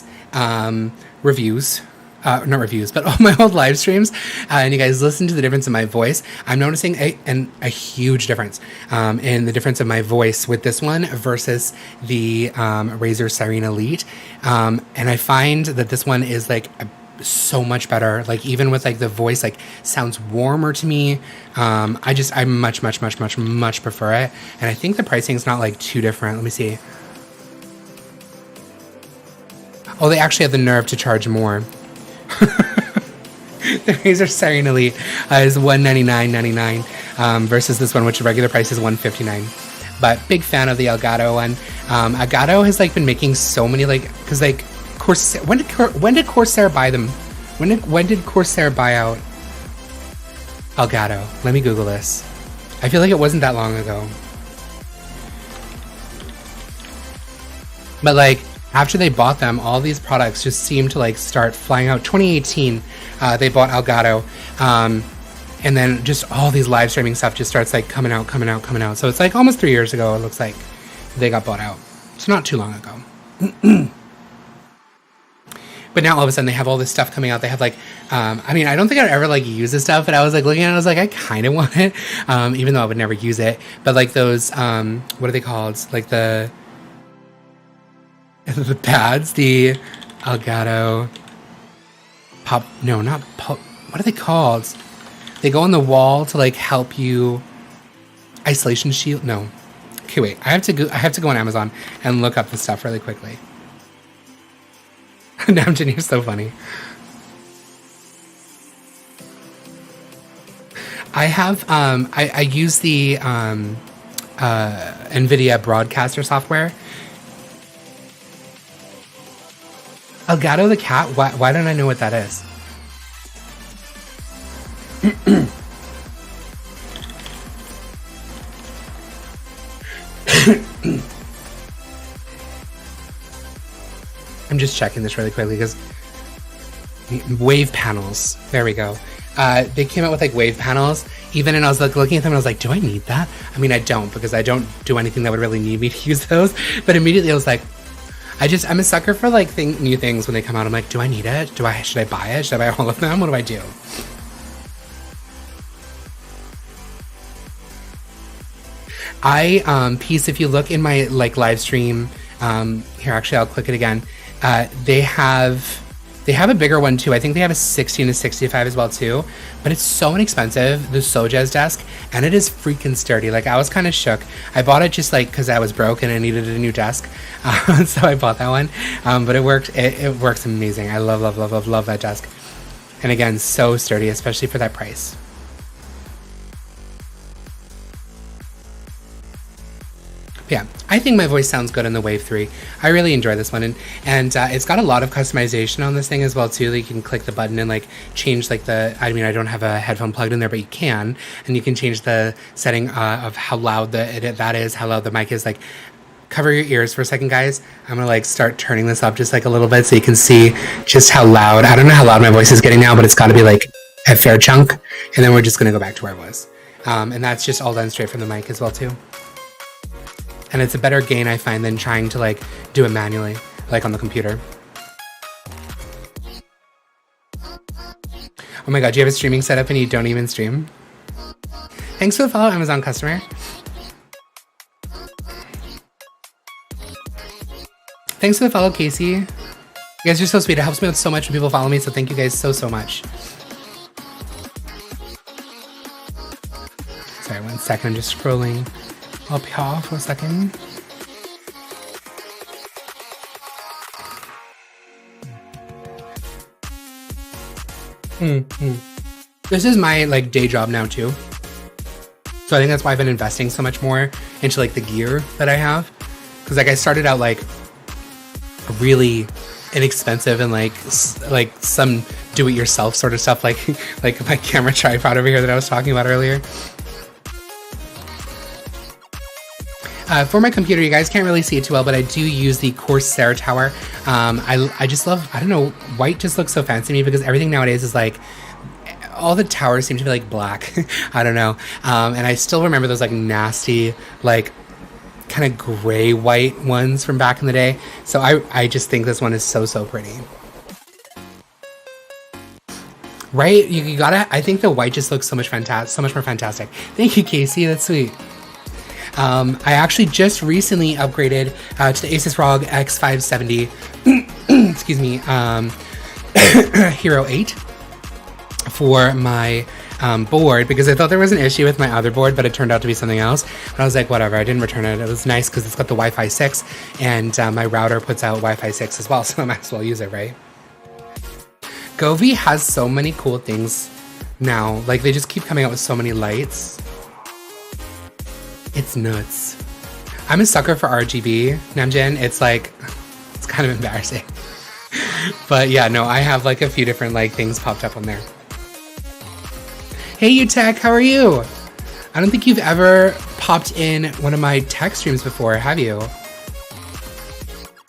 reviews, not reviews, but all my old live streams, and you guys listen to the difference in my voice, I'm noticing a huge difference in the difference of my voice with this one versus the Razer Siren Elite. And I find that this one is like so much better, like even with like the voice like sounds warmer to me. I much prefer it, and I think the pricing is not like too different. Let me see. Oh, they actually have the nerve to charge more. The Razer Siren Elite is $199.99 versus this one, which the regular price is $159. But big fan of the Elgato one. Elgato has like been making so many, like, because like Corsair, when did Corsair buy them? When did Corsair buy out Elgato? Let me Google this. I feel like it wasn't that long ago. But like after they bought them, all these products just seem to like start flying out. 2018, they bought Elgato, and then just all these live streaming stuff just starts like coming out. So it's like almost 3 years ago, it looks like they got bought out. It's not too long ago. But now all of a sudden they have all this stuff coming out. They have like, I mean, I don't think I'd ever like use this stuff, but I was like looking at it, I was like, I kind of want it, even though I would never use it. But like those, what are they called? Like the pads, the Elgato pop, no, not pop, what are they called? They go on the wall to like help you, isolation shield, no. Okay, wait, I have to go on Amazon and look up the stuff really quickly. Namjoon, you're so funny. I have, I use the NVIDIA broadcaster software. Elgato the cat? Why don't I know what that is? I'm just checking this really quickly because wave panels. There we go. They came out with like wave panels even, and I was like looking at them and I was like, do I need that? I mean, I don't, because I don't do anything that would really need me to use those. But immediately I was like, I'm a sucker for like new things when they come out. I'm like, do I need it? Should I buy it? Should I buy all of them? What do I do? Piece, if you look in my like live stream, here, actually, I'll click it again. They have a bigger one too. I think they have a 60 and a 65 as well too, but it's so inexpensive, the Sojaz desk, and it is freaking sturdy. Like, I was kind of shook. I bought it just like because I was broke and I needed a new desk, so I bought that one. But it worked. It works amazing. I love that desk, and again, so sturdy, especially for that price. Yeah, I think my voice sounds good on the Wave 3. I really enjoy this one, and it's got a lot of customization on this thing as well too. Like, you can click the button and like change like I mean, I don't have a headphone plugged in there, but you can, and you can change the setting of how loud that is, how loud the mic is. Like, cover your ears for a second, guys. I'm gonna like start turning this up just like a little bit so you can see just how loud. I don't know how loud my voice is getting now, but it's got to be like a fair chunk, and then we're just gonna go back to where it was, and that's just all done straight from the mic as well too. And it's a better gain, I find, than trying to like do it manually, like on the computer. Oh my god, do you have a streaming setup and you don't even stream? Thanks for the follow, Amazon customer. Thanks for the follow, Casey. You guys are so sweet. It helps me out so much when people follow me, so thank you guys so much. Sorry, 1 second, I'm just scrolling up here for a second. This is my like day job now too, so I think that's why I've been investing so much more into like the gear that I have, because like I started out like really inexpensive and like some do-it-yourself sort of stuff, like like my camera tripod over here that I was talking about earlier. For my computer, you guys can't really see it too well, but I do use the Corsair tower. I just love, I don't know, white just looks so fancy to me because everything nowadays is like, all the towers seem to be like black. I don't know. And I still remember those like nasty, like kind of gray white ones from back in the day. So I just think this one is so, so pretty. Right? You gotta, I think the white just looks so much more fantastic. Thank you, Casey. That's sweet. I actually just recently upgraded to the Asus ROG X570, excuse me, Hero 8 for my board because I thought there was an issue with my other board, but it turned out to be something else. And I was like, whatever, I didn't return it. It was nice because it's got the Wi-Fi 6 and my router puts out Wi-Fi 6 as well, so I might as well use it, right? Govee has so many cool things now. Like, they just keep coming out with so many lights. It's nuts. I'm a sucker for RGB, Namjin. It's like, it's kind of embarrassing. But yeah, no, I have like a few different like things popped up on there. Hey, UTech, how are you? I don't think you've ever popped in one of my tech streams before, have you?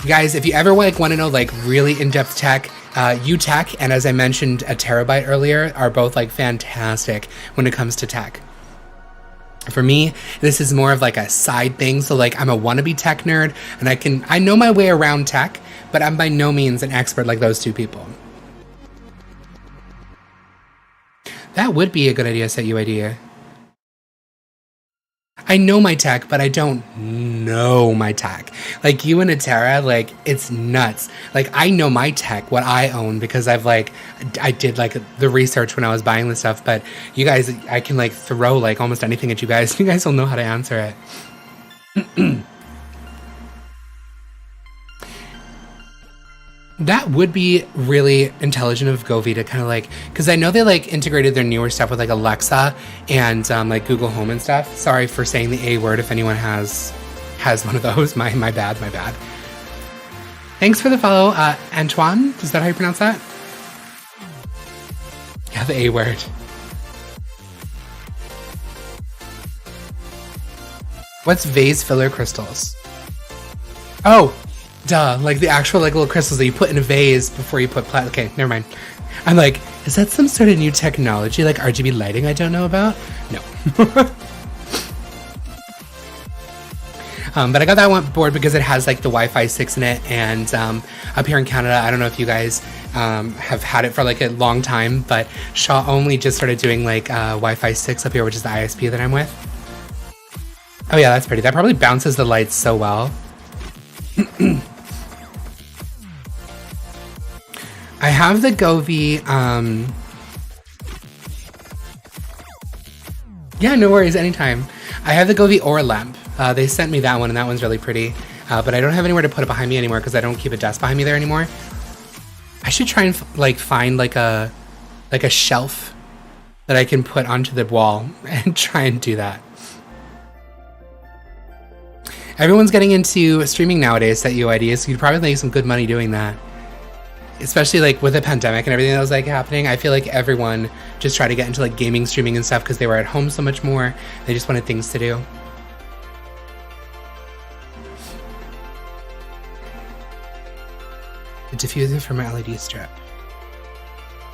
Guys, if you ever like want to know like really in-depth tech, UTech and as I mentioned, a Terabyte earlier are both like fantastic when it comes to tech. For me, this is more of like a side thing. So like I'm a wannabe tech nerd and I know my way around tech, but I'm by no means an expert like those two people. That would be a good idea, set UID. I know my tech, but I don't know my tech. Like you and Atera, like it's nuts. Like I know my tech, what I own, because I've like, I did like the research when I was buying this stuff, but you guys, I can like throw like almost anything at you guys. You guys will know how to answer it. That would be really intelligent of Govee to kind of like, because I know they like integrated their newer stuff with like Alexa and like Google Home and stuff. Sorry for saying the A word if anyone has one of those. My bad. Thanks for the follow, Antoine. Is that how you pronounce that? Yeah, the A word. What's vase filler crystals? Oh. Duh, like the actual like little crystals that you put in a vase before you put okay, never mind. I'm like, is that some sort of new technology like RGB lighting I don't know about? No. But I got that one board because it has like the Wi-Fi 6 in it, and up here in Canada, I don't know if you guys have had it for like a long time, but Shaw only just started doing like Wi-Fi 6 up here, which is the ISP that I'm with. Oh yeah, that's pretty. That probably bounces the lights so well. I have the Govee, yeah, no worries, anytime. I have the Govee Aura lamp. They sent me that one, and that one's really pretty. But I don't have anywhere to put it behind me anymore because I don't keep a desk behind me there anymore. I should try and like find like a shelf that I can put onto the wall and try and do that. Everyone's getting into streaming nowadays, set UID, so you'd probably make some good money doing that. Especially like with the pandemic and everything that was like happening, I feel like everyone just tried to get into like gaming, streaming and stuff because they were at home so much more. They just wanted things to do. A diffuser for my LED strip.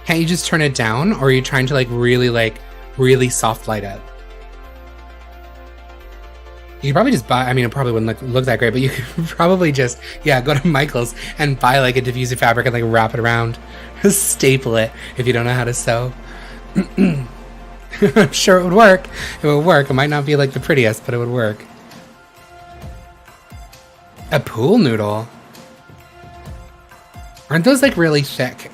Can't you just turn it down, or are you trying to like really soft light it? You could probably just buy, I mean, it probably wouldn't look that great, but you could probably just, yeah, go to Michael's and buy like a diffuser fabric and like wrap it around. Just staple it if you don't know how to sew. I'm sure it would work. It would work. It might not be like the prettiest, but it would work. A pool noodle? Aren't those like really thick?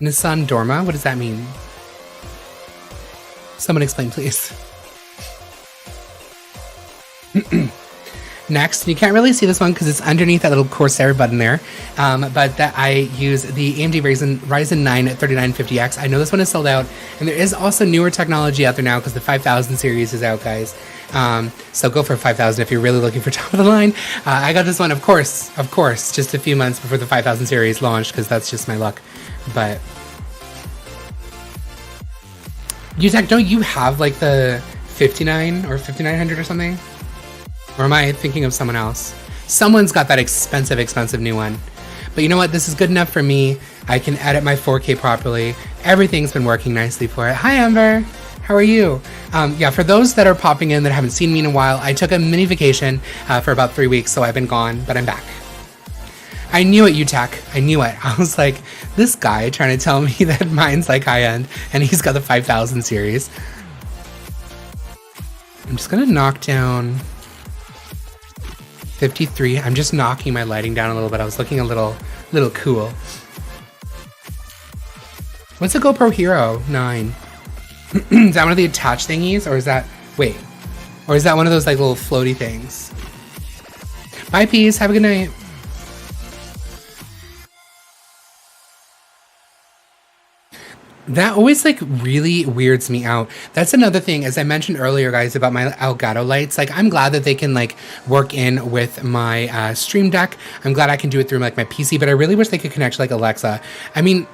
Nissan Dorma? What does that mean? Someone explain, please. Next, you can't really see this one because it's underneath that little Corsair button there, but that I use the AMD Ryzen 9 3950X. I know this one is sold out, and there is also newer technology out there now because the 5000 series is out, guys. So go for 5,000 if you're really looking for top of the line. I got this one, of course, just a few months before the 5,000 series launched, because that's just my luck. But Zach, don't you have like the 59 or 5900 or something? Or am I thinking of someone else? Someone's got that expensive new one. But you know what? This is good enough for me. I can edit my 4K properly. Everything's been working nicely for it. Hi, Amber. How are you? Yeah, for those that are popping in that haven't seen me in a while, I took a mini vacation for about 3 weeks, so I've been gone, but I'm back. I knew it, UTAC. I knew it. I was like, this guy trying to tell me that mine's like high-end, and he's got the 5,000 series. I'm just gonna knock down 53. I'm just knocking my lighting down a little bit. I was looking a little cool. What's a GoPro Hero 9? Is that one of the attached thingies, or is that, wait, or is that one of those like little floaty things? Bye, peas. Have a good night. That always like really weirds me out. That's another thing, as I mentioned earlier, guys, about my Elgato lights. Like, I'm glad that they can like work in with my Stream Deck. I'm glad I can do it through like my PC, but I really wish they could connect to like Alexa. I mean,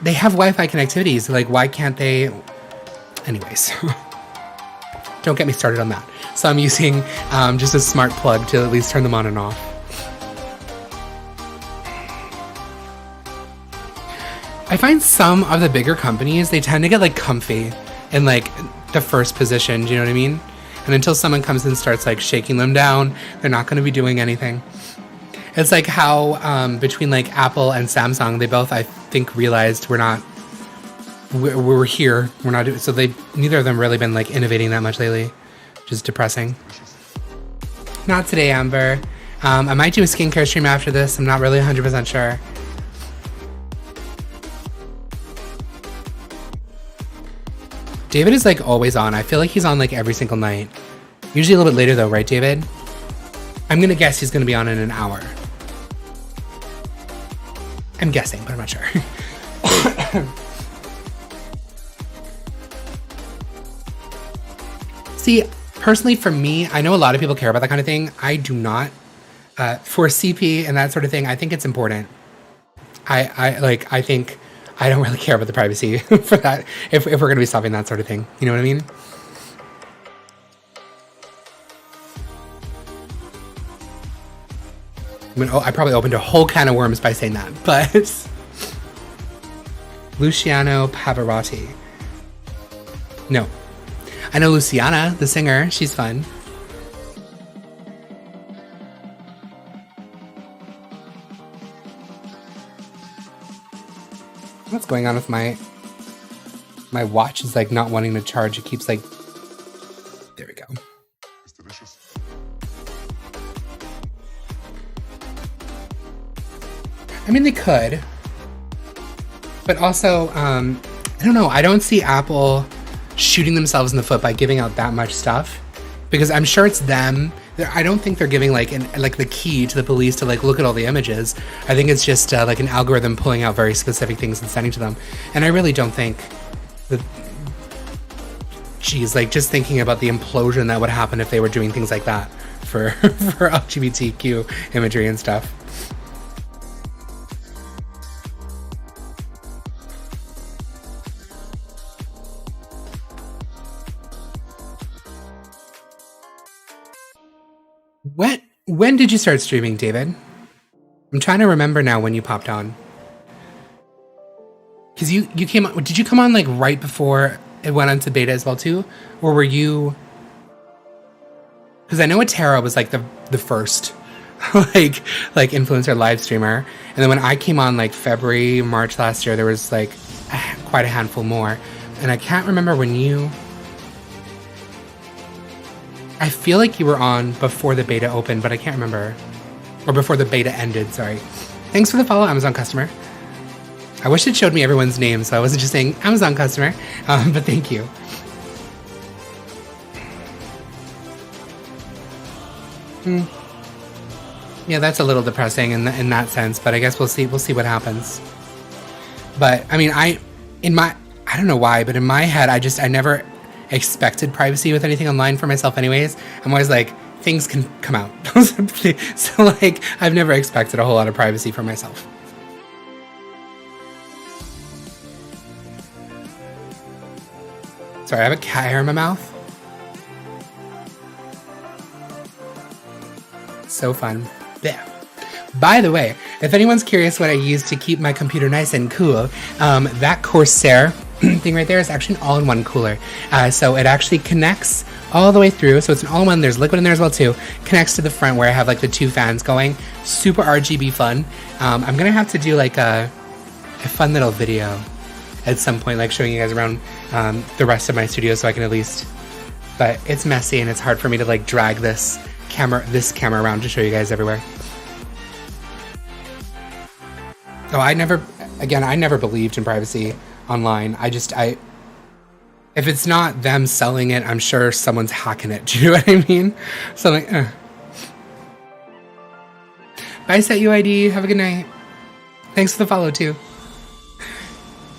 they have Wi-Fi connectivity, so like, why can't they? Anyways, don't get me started on that. So I'm using just a smart plug to at least turn them on and off. I find some of the bigger companies, they tend to get like comfy in like the first position, do you know what I mean? And until someone comes and starts like shaking them down, they're not going to be doing anything. It's like how between like Apple and Samsung, they both, I think, realized we're here, we're not doing, so neither of them really been like innovating that much lately, which is depressing. Not today, Amber. I might do a skincare stream after this. I'm not really 100% sure. David is like always on. I feel like he's on like every single night. Usually a little bit later though, right, David? I'm gonna guess he's gonna be on in an hour. I'm guessing, but I'm not sure. See, personally for me, I know a lot of people care about that kind of thing. I do not. For CP and that sort of thing, I think it's important. I think I don't really care about the privacy for that, if we're going to be stopping that sort of thing. You know what I mean? I probably opened a whole can of worms by saying that, but... Luciano Pavarotti. No. I know Luciana, the singer. She's fun. What's going on with my watch is like not wanting to charge. It keeps like, there we go. It's delicious. I mean, they could, but also, I don't know. I don't see Apple shooting themselves in the foot by giving out that much stuff, because I'm sure it's them. I don't think they're giving like the key to the police to like look at all the images. I think it's just like an algorithm pulling out very specific things and sending to them. And I really don't think that. Geez, like just thinking about the implosion that would happen if they were doing things like that for LGBTQ imagery and stuff. When did you start streaming, David? I'm trying to remember now when you popped on. Because you came on, did you come on like right before it went on to beta as well too? Or were you... Because I know Atara was like the first like influencer live streamer. And then when I came on like February, March last year, there was like quite a handful more. And I can't remember when you... I feel like you were on before the beta opened, but I can't remember. Or before the beta ended, sorry. Thanks for the follow, Amazon customer. I wish it showed me everyone's name, so I wasn't just saying Amazon customer, but thank you. Yeah, that's a little depressing in that sense, but I guess we'll see what happens. But I mean, I don't know why, but in my head, I never expected privacy with anything online for myself anyways. I'm always like, things can come out. So like, I've never expected a whole lot of privacy for myself. Sorry, I have a cat hair in my mouth. So fun. Yeah. By the way, if anyone's curious what I use to keep my computer nice and cool, that Corsair thing right there is actually an all-in-one cooler. So it actually connects all the way through. So it's an all-in-one. There's liquid in there as well too. Connects to the front where I have like the 2 fans going. Super RGB fun. I'm gonna have to do like a fun little video at some point, like showing you guys around the rest of my studio so I can at least. But it's messy and it's hard for me to like drag this camera around to show you guys everywhere. Oh, I never believed in privacy online. If it's not them selling it, I'm sure someone's hacking it. Do you know what I mean? So like, Bye, Set UID. Have a good night. Thanks for the follow too.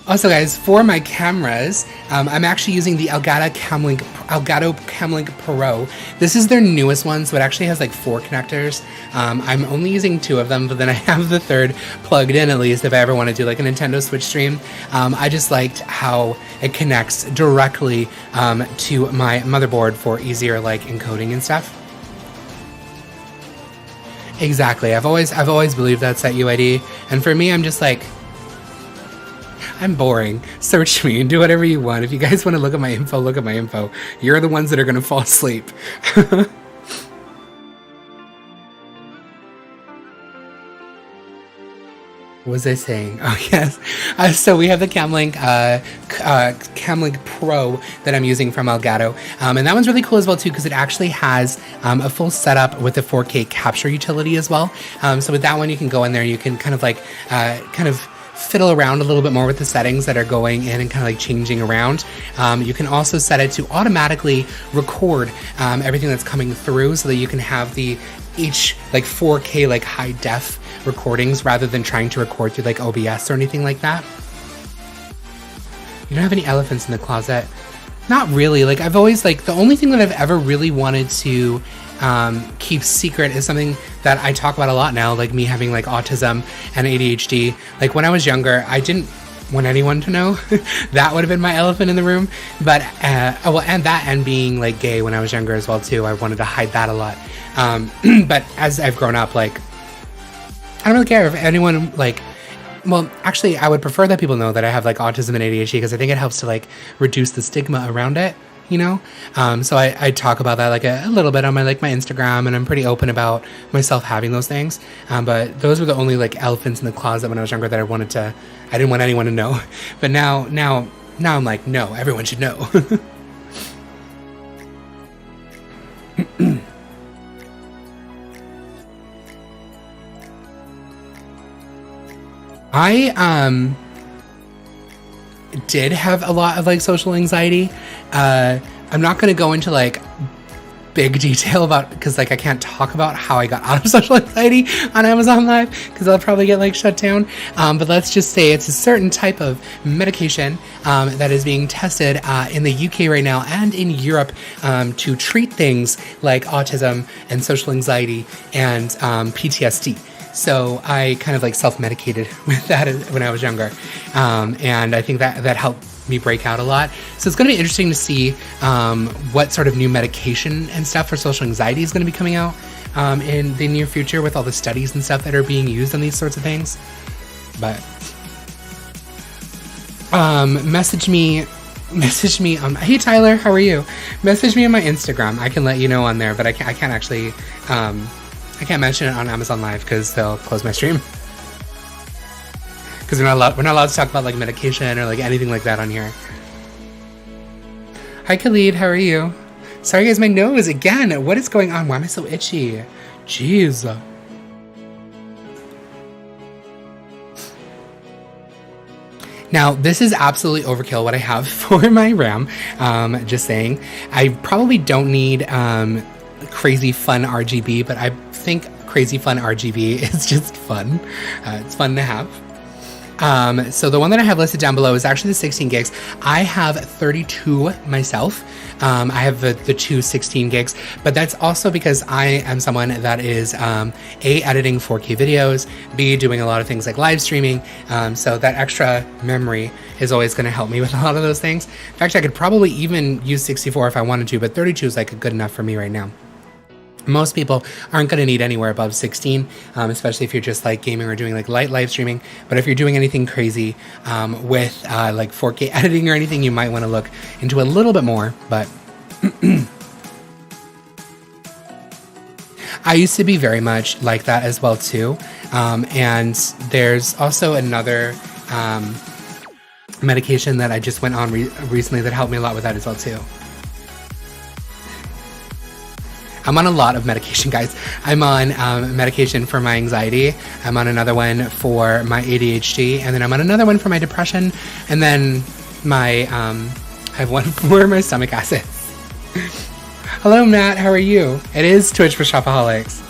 Also, guys, for my cameras, I'm actually using the Elgato Camlink Pro. This is their newest one, so it actually has like 4 connectors. I'm only using 2 of them, but then I have the 3rd plugged in at least if I ever want to do like a Nintendo Switch stream. I just liked how it connects directly to my motherboard for easier like encoding and stuff. Exactly. I've always believed that's at UID, and for me, I'm just like, I'm boring. Search me and do whatever you want. If you guys want to look at my info, look at my info. You're the ones that are going to fall asleep. What was I saying? Oh, yes. So we have the Camlink Pro that I'm using from Elgato. And that one's really cool as well, too, because it actually has a full setup with a 4K capture utility as well. So with that one, you can go in there and you can kind of fiddle around a little bit more with the settings that are going in and kind of like changing around. You can also set it to automatically record everything that's coming through so that you can have the 4K like high def recordings rather than trying to record through like OBS or anything like that. You don't have any elephants in the closet? Not really. Like I've always the only thing that I've ever really wanted to keep secret is something that I talk about a lot now, like me having like autism and ADHD. Like when I was younger, I didn't want anyone to know. That would have been my elephant in the room. But and being like gay when I was younger as well too, I wanted to hide that a lot. But as I've grown up, like I don't really care if anyone well, actually, I would prefer that people know that I have like autism and ADHD because I think it helps to like reduce the stigma around it, you know? So I talk about that like a little bit on my Instagram, and I'm pretty open about myself having those things. But those were the only like elephants in the closet when I was younger that I didn't want anyone to know. But now I'm like, no, everyone should know. I did have a lot of like social anxiety. I'm not going to go into like big detail about, because like I can't talk about how I got out of social anxiety on Amazon Live because I'll probably get like shut down. But let's just say it's a certain type of medication that is being tested in the UK right now and in Europe to treat things like autism and social anxiety and PTSD. So I kind of like self-medicated with that when I was younger. And I think that helped me break out a lot. So it's going to be interesting to see what sort of new medication and stuff for social anxiety is going to be coming out in the near future with all the studies and stuff that are being used on these sorts of things. But message me on, hey Tyler, how are you? Message me on my Instagram. I can let you know on there, but I can't actually... I can't mention it on Amazon Live because they'll close my stream. Because we're not allowed to talk about like medication or like anything like that on here. Hi Khalid, how are you? Sorry guys, my nose again. What is going on? Why am I so itchy? Jeez. Now, this is absolutely overkill what I have for my RAM. Just saying. I probably don't need crazy fun RGB, but I think crazy fun RGB is just fun. It's fun to have. So the one that I have listed down below is actually the 16 gigs. I have 32 myself. I have the two 16 gigs, but that's also because I am someone that is A, editing 4K videos, B, doing a lot of things like live streaming. So that extra memory is always going to help me with a lot of those things. In fact, I could probably even use 64 if I wanted to, but 32 is like good enough for me right now. Most people aren't going to need anywhere above 16, especially if you're just like gaming or doing like light live streaming. But if you're doing anything crazy with like 4K editing or anything, you might want to look into a little bit more. But I used to be very much like that as well too. And there's also another medication that I just went on recently that helped me a lot with that as well too. I'm on a lot of medication, guys. I'm on medication for my anxiety. I'm on another one for my ADHD, and then I'm on another one for my depression, and then my I have one for my stomach acid. Hello, Matt. How are you? It is Twitch for Shopaholics.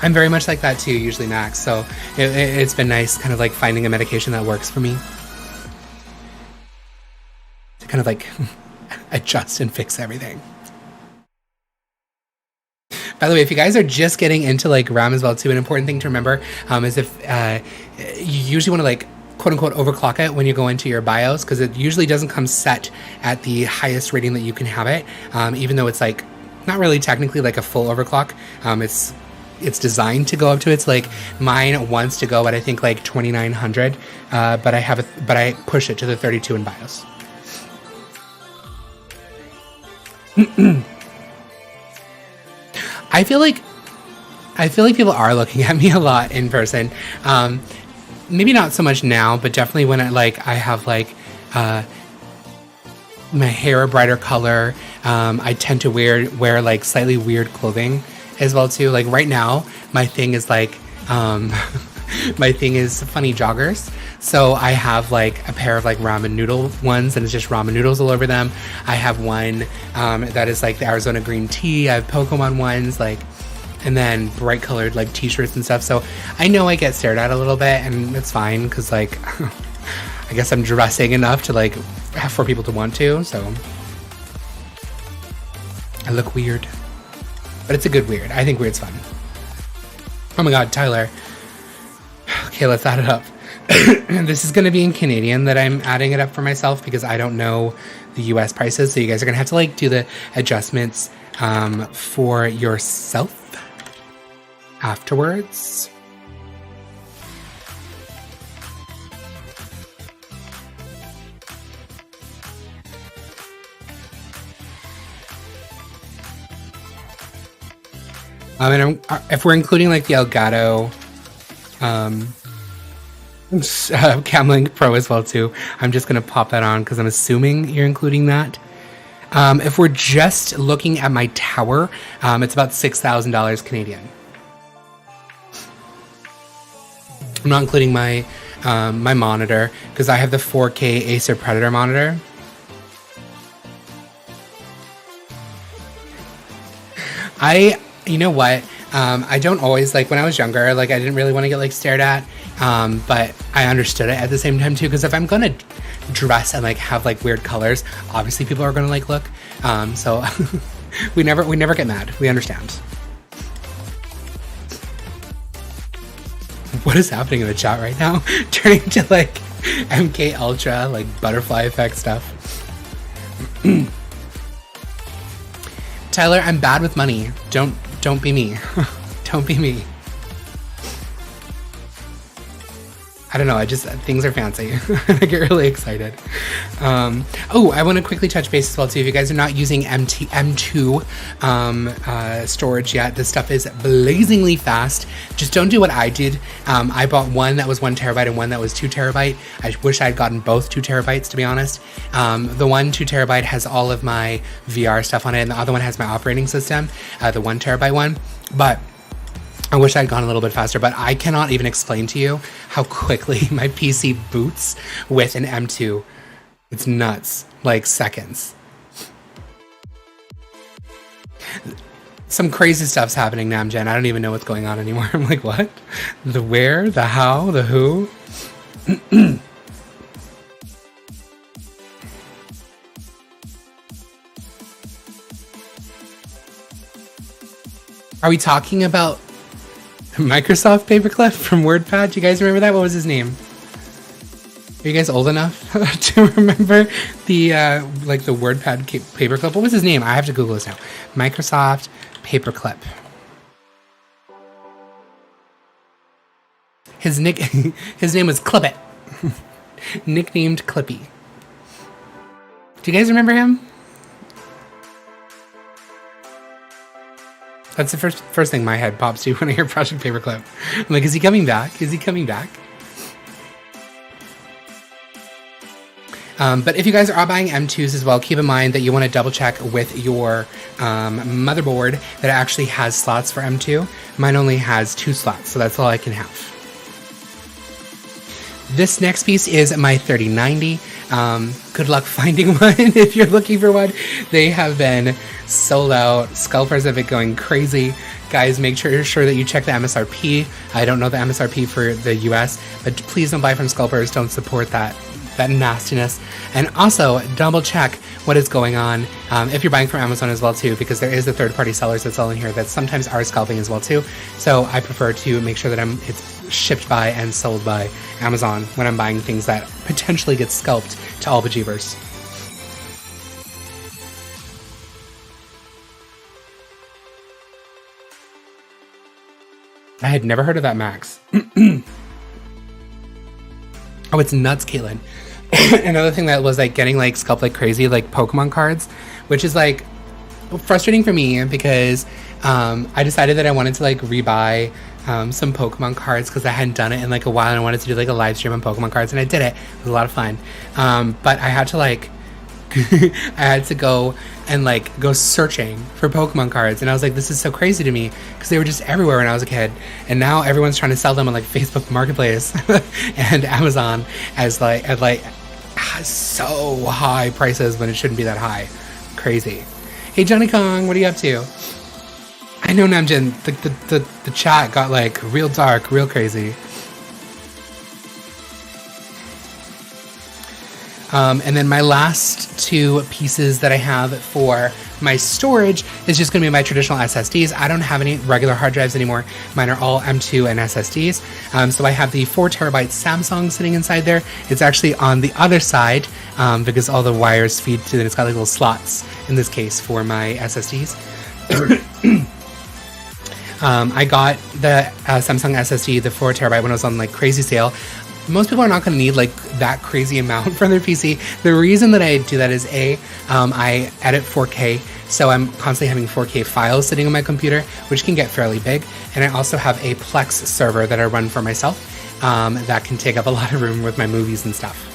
I'm very much like that too, usually, Max. So it's been nice, kind of like finding a medication that works for me to kind of like adjust and fix everything. By the way, if you guys are just getting into like RAM as well too, an important thing to remember is if you usually want to like quote unquote overclock it when you go into your BIOS, because it usually doesn't come set at the highest rating that you can have it, even though it's like not really technically like a full overclock. It's designed to go up to, it's like mine wants to go at I think like 2900, but I push it to the 32 in BIOS. I feel like people are looking at me a lot in person. Maybe not so much now, but definitely when I have like my hair a brighter color. I tend to wear like slightly weird clothing as well too. Like right now, my thing is like my thing is funny joggers. So I have like a pair of like ramen noodle ones, and it's just ramen noodles all over them. I have one that is like the Arizona green tea. I have Pokemon ones, like, and then bright colored like t-shirts and stuff. So I know I get stared at a little bit, and it's fine because like I guess I'm dressing enough to like for people to want to. So I look weird, but it's a good weird. I think weird's fun. Oh my God, Tyler. Okay, let's add it up. This is going to be in Canadian that I'm adding it up for myself because I don't know the US prices. So you guys are going to have to like do the adjustments for yourself afterwards. And if we're including like the Elgato Camlink Pro as well too, I'm just gonna pop that on because I'm assuming you're including that. If we're just looking at my tower, it's about $6,000 Canadian. I'm not including my my monitor because I have the 4K Acer Predator monitor. You know what? I don't always, like when I was younger, like I didn't really want to get like stared at, but I understood it at the same time too, because if I'm gonna dress and like have like weird colors, obviously people are gonna like look, so we never get mad. We understand. What is happening in the chat right now? Turning to like MK Ultra, like butterfly effect stuff. Tyler, I'm bad with money. Don't be me. Don't be me. I don't know, things are fancy. I get really excited. Oh, I want to quickly touch base as well too. If you guys are not using M2 storage yet, this stuff is blazingly fast. Just don't do what I did. I bought one that was 1 terabyte and one that was 2 terabyte. I wish I had gotten both 2 terabytes, to be honest. The one 2 terabyte has all of my VR stuff on it, and the other one has my operating system, the 1 terabyte one. But I wish I'd gone a little bit faster, but I cannot even explain to you how quickly my PC boots with an M2. It's nuts, like seconds. Some crazy stuff's happening, Namjen. I don't even know what's going on anymore. I'm like, what? The where? The how? The who? Are we talking about Microsoft Paperclip from WordPad? Do you guys remember that? What was his name? Are you guys old enough to remember the like the WordPad paperclip? What was his name? I have to Google this now. Microsoft Paperclip. His name was Clippit. Nicknamed Clippy. Do you guys remember him? That's the first thing my head pops to when I hear Project Paperclip. I'm like, is he coming back? Is he coming back? But if you guys are buying M2s as well, keep in mind that you want to double check with your motherboard that it actually has slots for M2. Mine only has 2 slots, so that's all I can have. This next piece is my 3090. Good luck finding one if you're looking for one. They have been sold out. Scalpers have been going crazy. Guys, make sure that you check the MSRP. I don't know the MSRP for the US, but please don't buy from scalpers. Don't support that nastiness. And also double check what is going on if you're buying from Amazon as well too, because there is the third-party sellers that sell in here that sometimes are scalping as well too. So I prefer to make sure that it's shipped by and sold by Amazon when I'm buying things that potentially get scalped to all bejeebers. I had never heard of that, Max. Oh, it's nuts, Caitlin. Another thing that was like getting like scalped like crazy, like Pokemon cards, which is like frustrating for me because I decided that I wanted to like rebuy some Pokemon cards because I hadn't done it in like a while and I wanted to do like a live stream on Pokemon cards, and I did it. It was a lot of fun. But I had to like I had to go and like go searching for Pokemon cards, and I was like, this is so crazy to me because they were just everywhere when I was a kid, and now everyone's trying to sell them on like Facebook Marketplace and Amazon at so high prices when it shouldn't be that high. Crazy. Hey Johnny Kong, what are you up to? I know, Namjin, the chat got like real dark, real crazy. And then my last 2 pieces that I have for my storage is just going to be my traditional SSDs. I don't have any regular hard drives anymore. Mine are all M2 and SSDs. So I have the 4TB Samsung sitting inside there. It's actually on the other side because all the wires feed to it. It's got like little slots in this case for my SSDs. I got the Samsung SSD, the 4TB, when it was on like crazy sale. Most people are not going to need like that crazy amount from their PC. The reason that I do that is I edit 4K, so I'm constantly having 4K files sitting on my computer, which can get fairly big. And I also have a Plex server that I run for myself that can take up a lot of room with my movies and stuff.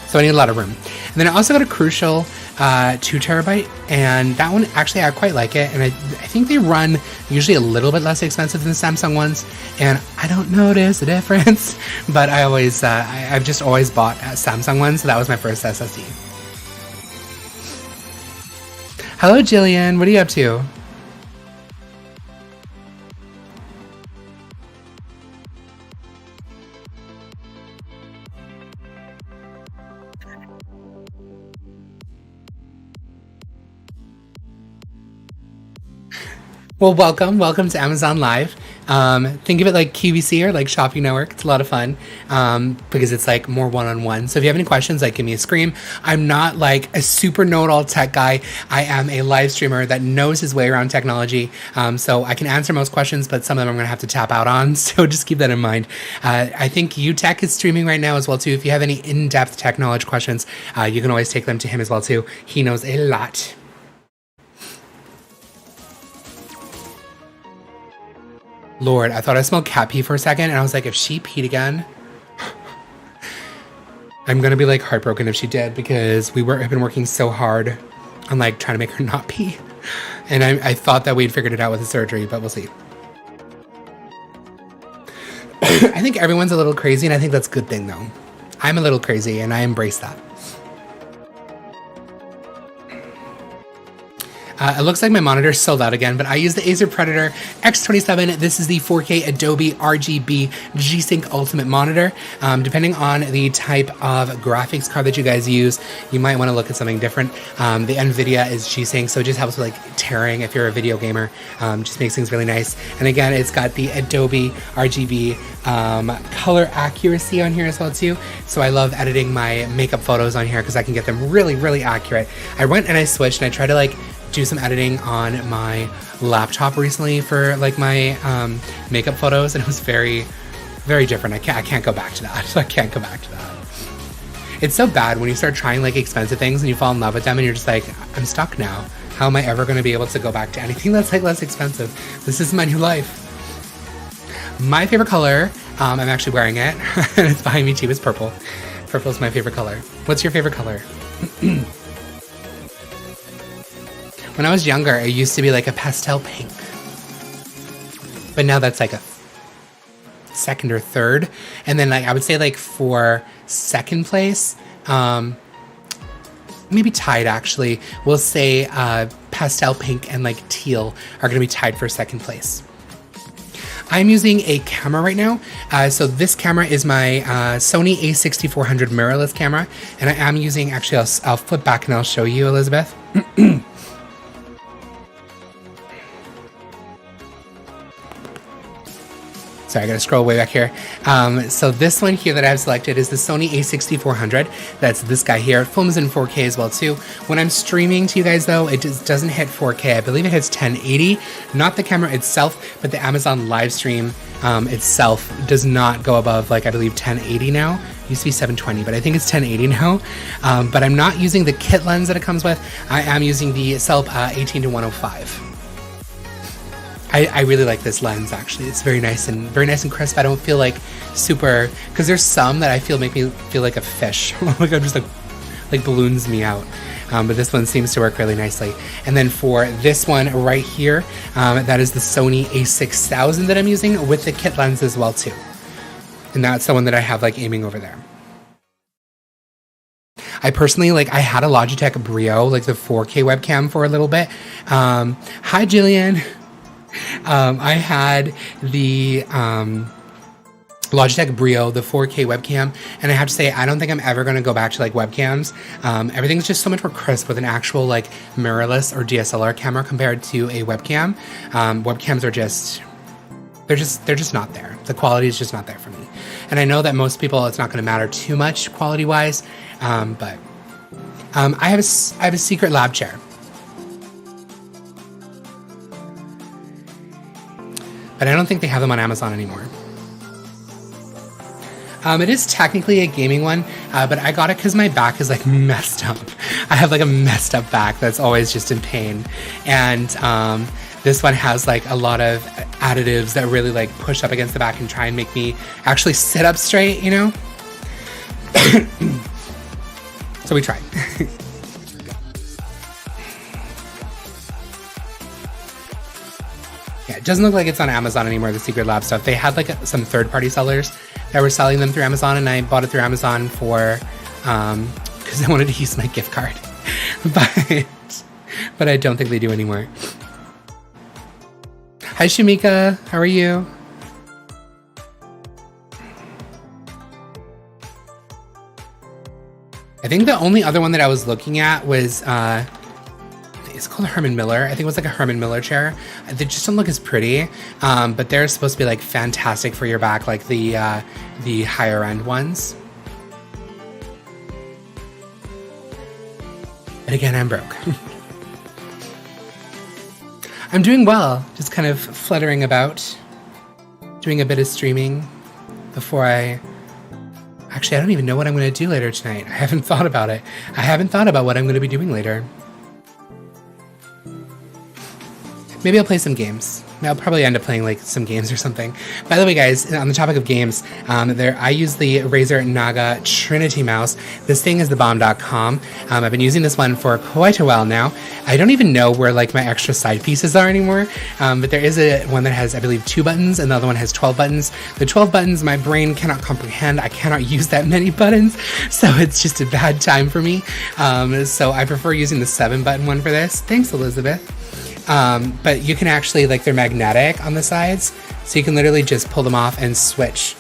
So I need a lot of room. And then I also got a Crucial 2TB, and that one actually I quite like it, and I think they run usually a little bit less expensive than the Samsung ones, and I don't notice a difference, but I always I've just always bought Samsung ones, so that was my first SSD. Hello Jillian, what are you up to? Well, welcome to Amazon Live. Think of it like QVC or like Shopping Network. It's a lot of fun because it's like more one-on-one. So if you have any questions, like give me a scream. I'm not like a super know-it-all tech guy. I am a live streamer that knows his way around technology. So I can answer most questions, but some of them I'm going to have to tap out on. So just keep that in mind. I think UTech is streaming right now as well too. If you have any in-depth tech knowledge questions, you can always take them to him as well too. He knows a lot. Lord, I thought I smelled cat pee for a second, and I was like, if she peed again, I'm gonna be like heartbroken if she did, because have been working so hard on like trying to make her not pee, and I thought that we'd figured it out with the surgery, but we'll see. I think everyone's a little crazy, and I think that's a good thing though. I'm a little crazy, and I embrace that. It looks like my monitor is sold out again, but I use the Acer Predator X27. This is the 4K Adobe RGB G-Sync Ultimate monitor. Depending on the type of graphics card that you guys use, you might want to look at something different. The NVIDIA is G-Sync, so it just helps with like tearing if you're a video gamer. Just makes things really nice. And again, it's got the Adobe RGB color accuracy on here as well too. So I love editing my makeup photos on here because I can get them really, really accurate. I went and I switched and I tried to like do some editing on my laptop recently for like my makeup photos, and it was very, very different. I can't go back to that. I can't go back to that. It's so bad when you start trying like expensive things and you fall in love with them and you're just like, I'm stuck now. How am I ever going to be able to go back to anything that's like less expensive? This is my new life. My favorite color, I'm actually wearing it, and it's behind me too, is purple. Purple is my favorite color. What's your favorite color? When I was younger, it used to be like a pastel pink. But now that's like a second or third. And then like I would say like for second place, maybe tied actually, we'll say pastel pink and like teal are going to be tied for second place. I'm using a camera right now. So this camera is my Sony a6400 mirrorless camera. And I am using, actually I'll flip back and I'll show you, Elizabeth. Sorry, I gotta scroll way back here. So this one here that I've selected is the Sony a6400. That's this guy here. It films in 4K as well too. When I'm streaming to you guys though, it just doesn't hit 4K. I believe it hits 1080. Not the camera itself, but the Amazon Livestream itself does not go above like I believe 1080 now. It used to be 720, but I think it's 1080 now. But I'm not using the kit lens that it comes with. I am using the Celp 18-105. I really like this lens actually. It's very nice and crisp. I don't feel like super, because there's some that I feel make me feel like a fish. Like I'm just like balloons me out. But this one seems to work really nicely. And then for this one right here, that is the Sony a6000 that I'm using with the kit lens as well too. And that's the one that I have like aiming over there. I personally, like, I had a Logitech Brio, like the 4K webcam for a little bit. Hi, Jillian. I had the Logitech Brio, the 4K webcam, and I have to say, I don't think I'm ever going to go back to like webcams. Everything's just so much more crisp with an actual like mirrorless or DSLR camera compared to a webcam. Webcams are just, they're just not there. The quality is just not there for me. And I know that most people, it's not going to matter too much quality wise, but I have a secret lab chair. But I don't think they have them on Amazon anymore. It is technically a gaming one, but I got it because my back is like messed up. I have like a messed up back that's always just in pain. And this one has like a lot of additives that really like push up against the back and try and make me actually sit up straight, you know? So we tried. Yeah, it doesn't look like it's on Amazon anymore, the Secret Lab stuff. They had like some third-party sellers that were selling them through Amazon, and I bought it through Amazon for because I wanted to use my gift card. but I don't think they do anymore. Hi, Shamika. How are you? I think the only other one that I was looking at was it's called a Herman Miller. I think it was like a Herman Miller chair. They just don't look as pretty, but they're supposed to be like fantastic for your back, like the higher end ones. But again, I'm broke. I'm doing well, just kind of fluttering about, doing a bit of streaming before Actually, I don't even know what I'm going to do later tonight. I haven't thought about it. I haven't thought about what I'm going to be doing later. Maybe I'll play some games. I'll probably end up playing like some games or something. By the way, guys, on the topic of games, I use the Razer Naga Trinity mouse. This thing is the bomb.com. I've been using this one for quite a while now. I don't even know where like my extra side pieces are anymore, but there is one that has, I believe, 2 buttons, and the other one has 12 buttons. The 12 buttons, my brain cannot comprehend. I cannot use that many buttons, so it's just a bad time for me. So I prefer using the 7-button one for this. Thanks, Elizabeth. But you can actually, like, they're magnetic on the sides, so you can literally just pull them off and switch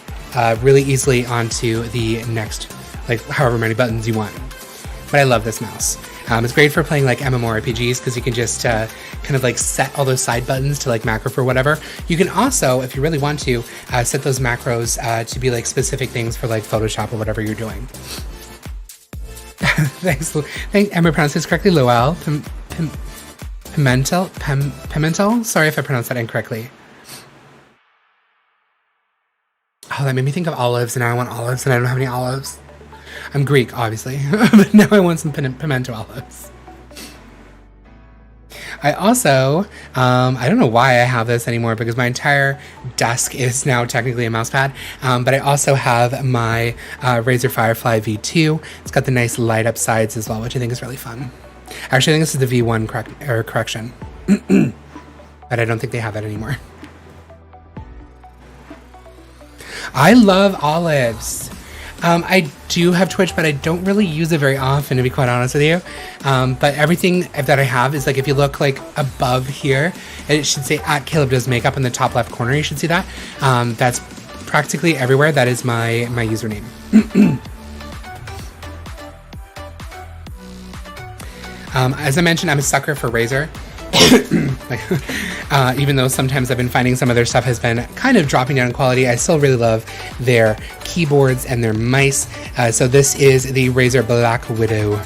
really easily onto the next, like, however many buttons you want. But I love this mouse. It's great for playing like MMORPGs because you can just kind of like set all those side buttons to like macro for whatever. You can also, if you really want to, set those macros to be like specific things for like Photoshop or whatever you're doing. Thanks. Am I pronounced this correctly? Lowell? Pimentel? Sorry if I pronounced that incorrectly. Oh, that made me think of olives, and now I want olives, and I don't have any olives. I'm Greek, obviously, but now I want some pimento olives. I also, I don't know why I have this anymore because my entire desk is now technically a mouse pad, but I also have my Razer Firefly V2. It's got the nice light up sides as well, which I think is really fun. Actually, I think this is the V1 correction, but I don't think they have that anymore. I love olives. I do have Twitch, but I don't really use it very often, to be quite honest with you. But everything that I have is like, if you look like above here, it should say at Caleb Does Makeup in the top left corner. You should see that. That's practically everywhere. That is my username. As I mentioned, I'm a sucker for Razer. Even though sometimes I've been finding some of their stuff has been kind of dropping down in quality, I still really love their keyboards and their mice. So this is the Razer Black Widow.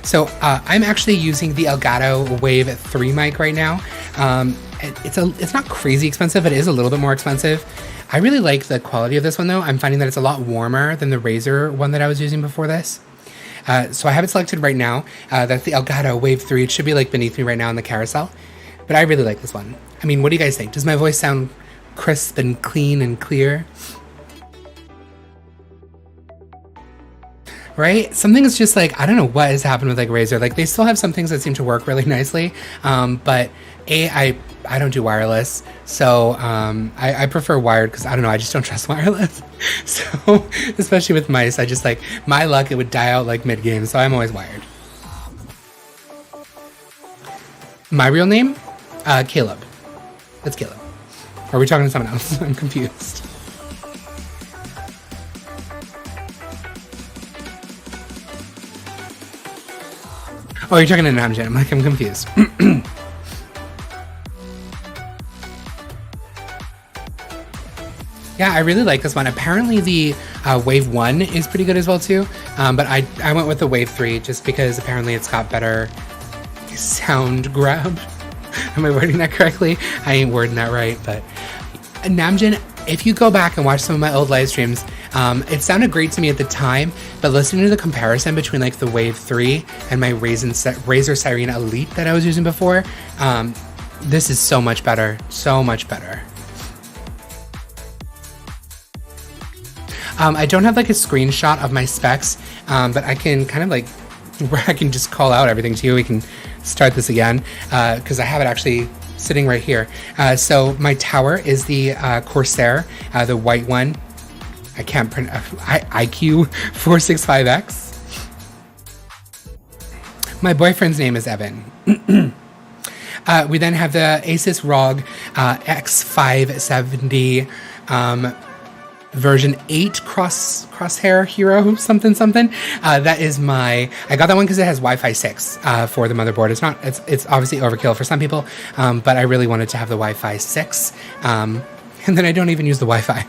So I'm actually using the Elgato Wave 3 mic right now. It's not crazy expensive, but it is a little bit more expensive. I really like the quality of this one though. I'm finding that it's a lot warmer than the Razer one that I was using before this. So I have it selected right now. That's the Elgato Wave 3. It should be like beneath me right now in the carousel. But I really like this one. I mean, what do you guys think? Does my voice sound crisp and clean and clear? Right? Something is just like, I don't know what has happened with like Razer. Like they still have some things that seem to work really nicely. But I don't do wireless, so I prefer wired because I don't know, I just don't trust wireless. So especially with mice, I just like, my luck, it would die out like mid-game, so I'm always wired. My real name? Caleb. It's Caleb. Or are we talking to someone else? I'm confused. Oh, you're talking to Namjan. I'm like, I'm confused. Yeah, I really like this one. Apparently the Wave 1 is pretty good as well too, but I went with the Wave 3 just because apparently it's got better sound grab. Am I wording that correctly? I ain't wording that right, but Namjan, if you go back and watch some of my old live streams, it sounded great to me at the time, but listening to the comparison between like the Wave 3 and my Razer Siren Elite that I was using before, this is so much better, so much better. I don't have like a screenshot of my specs, but I can kind of like, where I can just call out everything to you. We can start this again, because I have it actually sitting right here. So my tower is the Corsair, the white one. I can't print IQ 465X. My boyfriend's name is Evan. We then have the Asus ROG X570 version 8 crosshair hero something. That is I got that one because it has Wi-Fi 6 for the motherboard. It's obviously overkill for some people, but I really wanted to have the Wi-Fi 6, and then I don't even use the Wi-Fi.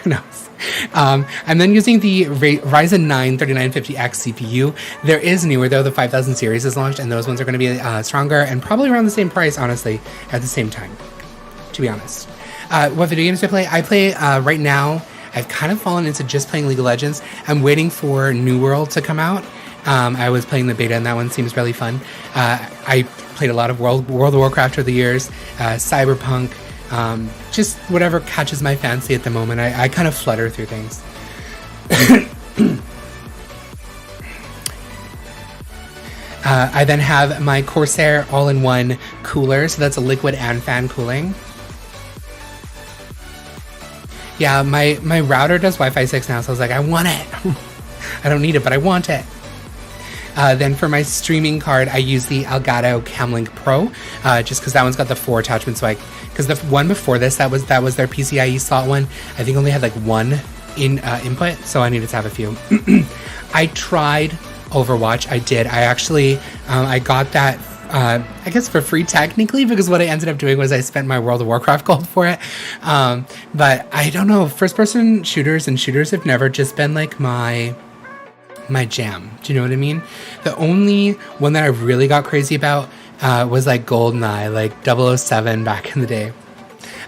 Who knows? I'm then using the Ryzen 9 3950X CPU. There is newer though. The 5000 series is launched, and those ones are going to be stronger and probably around the same price, honestly, at the same time, to be honest. What video games do I play? I play, right now, I've kind of fallen into just playing League of Legends. I'm waiting for New World to come out, I was playing the beta, and that one seems really fun. I played a lot of World of Warcraft over the years, Cyberpunk, just whatever catches my fancy at the moment. I kind of flutter through things. I then have my Corsair all-in-one cooler, so that's a liquid and fan cooling. Yeah, my router does Wi-Fi 6 now, so I was like, I want it. I don't need it, but I want it. Then for my streaming card, I use the Elgato Camlink Pro, just because that one's got the 4 attachments. So because the one before this, that was their PCIe slot one, I think only had like 1 input, so I needed to have a few. I tried Overwatch. I did. I actually, I got that, I guess for free technically, because what I ended up doing was I spent my World of Warcraft gold for it. But I don't know, first person shooters have never just been like my jam. Do you know what I mean? The only one that I really got crazy about was like GoldenEye, like 007 back in the day.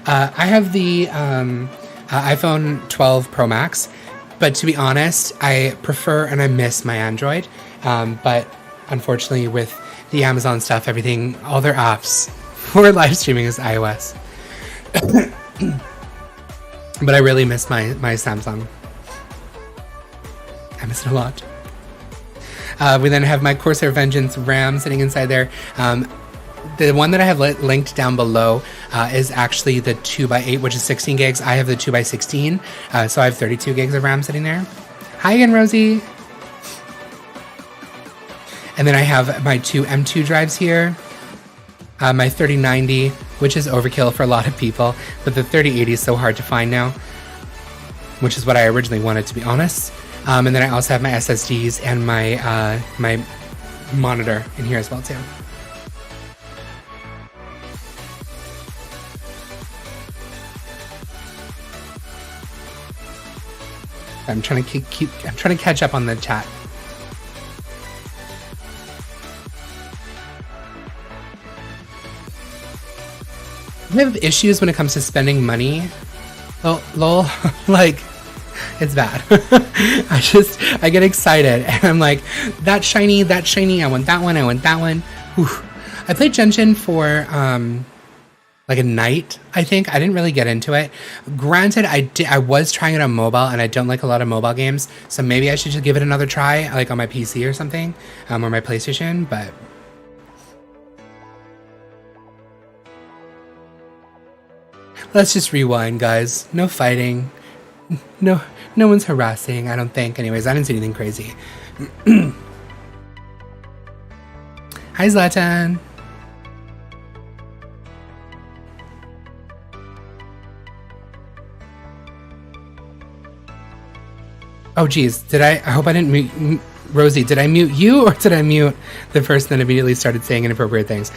I have the iPhone 12 Pro Max, but to be honest, I prefer and I miss my Android. But unfortunately with the Amazon stuff, everything, all their apps for live streaming is iOS. But I really miss my Samsung. I miss it a lot. We then have my Corsair Vengeance RAM sitting inside there. The one that I have linked down below is actually the 2x8, which is 16 gigs. I have the 2x16, so I have 32 gigs of RAM sitting there. Hi again, Rosie. And then I have my 2 M2 drives here. My 3090, which is overkill for a lot of people, but the 3080 is so hard to find now, which is what I originally wanted, to be honest. And then I also have my SSDs and my my monitor in here as well too. I'm trying to catch up on the chat. I have issues when it comes to spending money. Oh, lol, like, it's bad. I get excited and I'm like, that shiny, I want that one, Whew. I played Genshin for like a night, I think. I didn't really get into it. Granted, I was trying it on mobile and I don't like a lot of mobile games, so maybe I should just give it another try, like on my PC or something, or my PlayStation, but let's just rewind, guys. No fighting. No one's harassing, I don't think. Anyways, I didn't see anything crazy. Hi, Zlatan. Oh, geez. I hope I didn't mute... Rosie, did I mute you or did I mute the person that immediately started saying inappropriate things?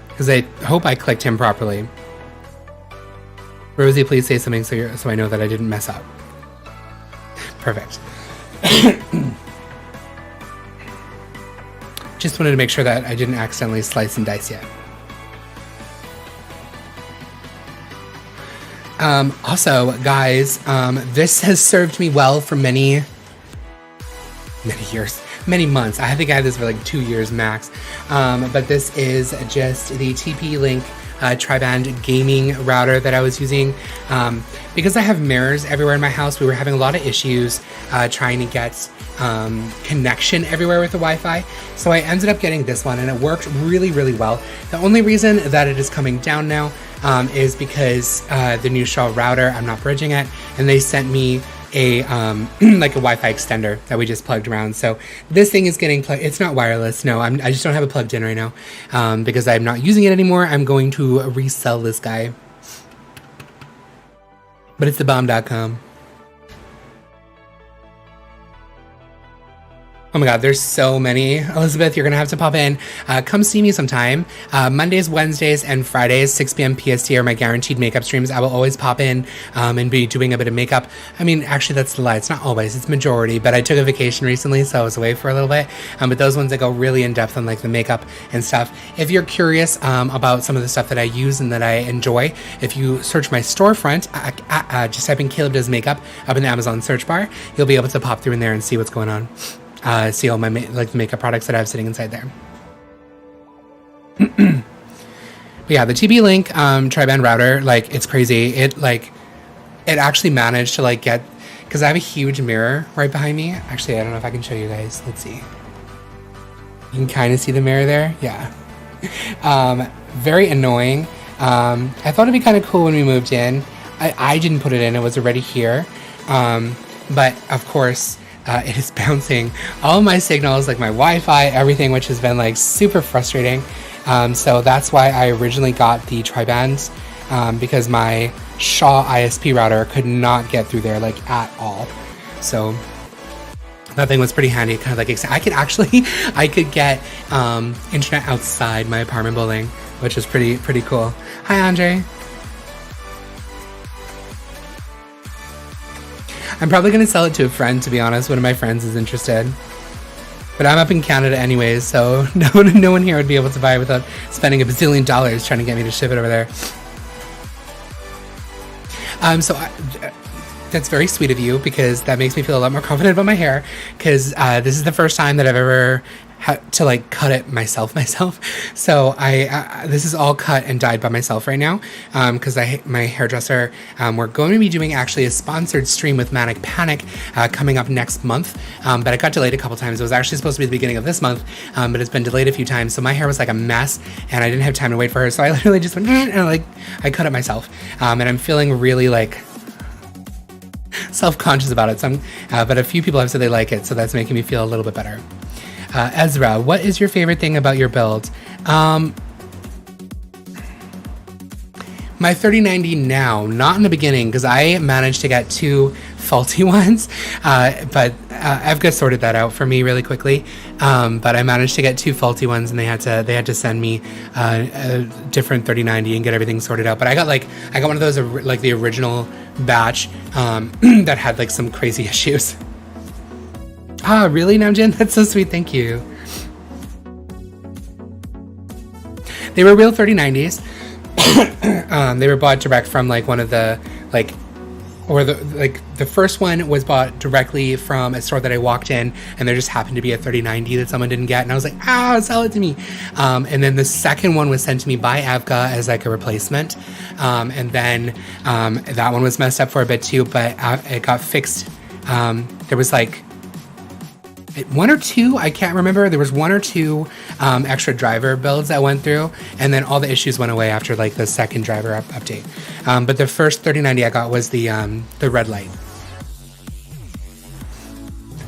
Because I hope I clicked him properly. Rosie, please say something so I know that I didn't mess up. Perfect. Just wanted to make sure that I didn't accidentally slice and dice yet. Also, guys, this has served me well for many years, many months. I think I had this for like 2 years max. But this is just the TP-Link tri-band gaming router that I was using. Because I have mirrors everywhere in my house, we were having a lot of issues trying to get connection everywhere with the Wi-Fi. So I ended up getting this one and it worked really, really well. The only reason that it is coming down now is because the new Shaw router, I'm not bridging it, and they sent me a like a Wi-Fi extender that we just plugged around. So this thing is getting plugged. It's not wireless. No, I just don't have it plugged in right now because I'm not using it anymore. I'm going to resell this guy, but it's thebomb.com. Oh my god, there's so many. Elizabeth, you're gonna have to pop in. Come see me sometime. Mondays, Wednesdays, and Fridays, 6 p.m. PST are my guaranteed makeup streams. I will always pop in and be doing a bit of makeup. I mean, actually, that's the lie. It's not always. It's majority. But I took a vacation recently, so I was away for a little bit. But those ones that go really in depth on like the makeup and stuff. If you're curious about some of the stuff that I use and that I enjoy, if you search my storefront, just type in Caleb Does Makeup up in the Amazon search bar, you'll be able to pop through in there and see what's going on. see all my like makeup products that I have sitting inside there. But yeah, the TP-Link tri-band router, like, it's crazy. It actually managed to like get, because I have a huge mirror right behind me. Actually, I don't know if I can show you guys. Let's see. You can kind of see the mirror there. Yeah. Very annoying. I thought it'd be kind of cool when we moved in. I didn't put it in. It was already here. But of course, it is bouncing all my signals, like my Wi-Fi, everything, which has been like super frustrating. So that's why I originally got the tri-bands, because my Shaw ISP router could not get through there like at all. So that thing was pretty handy. Kind of like I could get internet outside my apartment building, which was pretty cool. Hi, Andre. I'm probably gonna sell it to a friend, to be honest. One of my friends is interested. But I'm up in Canada anyways, so no one here would be able to buy it without spending $1 bazillion trying to get me to ship it over there. That's very sweet of you, because that makes me feel a lot more confident about my hair, because this is the first time that I've ever had to like cut it myself. So this is all cut and dyed by myself right now, because my hairdresser, we're going to be doing actually a sponsored stream with Manic Panic coming up next month, but it got delayed a couple times. It was actually supposed to be the beginning of this month, but it's been delayed a few times, so my hair was like a mess and I didn't have time to wait for her, so I literally just went and I cut it myself, and I'm feeling really like self-conscious about it. So but a few people have said they like it, so that's making me feel a little bit better. Ezra, what is your favorite thing about your build? My 3090 now, not in the beginning, because I managed to get 2 faulty ones, but Evga sorted that out for me really quickly. But I managed to get 2 faulty ones, and they had to send me a different 3090 and get everything sorted out. But I got one of those like the original batch that had like some crazy issues. Ah, really, Namjin? That's so sweet. Thank you. They were real 3090s. They were bought direct from like one of the the first one was bought directly from a store that I walked in, and there just happened to be a 3090 that someone didn't get, and I was like, sell it to me. And then the second one was sent to me by Avga as like a replacement, and then that one was messed up for a bit too, but it got fixed. There was like 1 or 2, I can't remember. There was 1 or 2 extra driver builds that went through, and then all the issues went away after like the second driver update. But the first 3090 I got was the red light.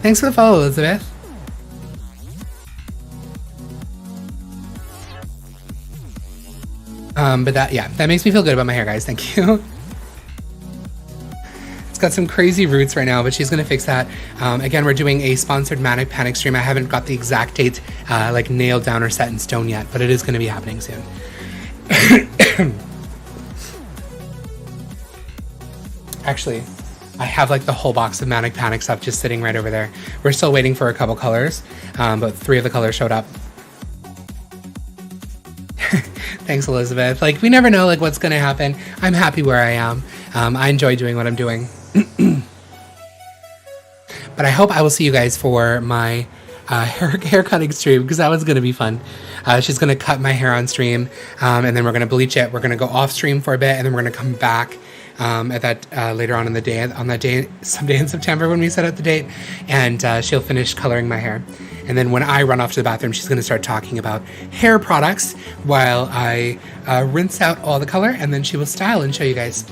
Thanks for the follow, Elizabeth. But that makes me feel good about my hair, guys. Thank you. Got some crazy roots right now, but she's gonna fix that. Again, we're doing a sponsored Manic Panic stream. I haven't got the exact date like nailed down or set in stone yet, but it is gonna be happening soon. Actually, I have like the whole box of Manic Panic stuff just sitting right over there. We're still waiting for a couple colors, but 3 of the colors showed up. Thanks, Elizabeth. Like, we never know like what's gonna happen. I'm happy where I am. I enjoy doing what I'm doing. But I hope I will see you guys for my hair cutting stream, because that was going to be fun. She's going to cut my hair on stream, and then we're going to bleach it. We're going to go off stream for a bit, and then we're going to come back at that later on in the day, someday in September when we set up the date, and she'll finish coloring my hair. And then when I run off to the bathroom, she's going to start talking about hair products while I rinse out all the color, and then she will style and show you guys.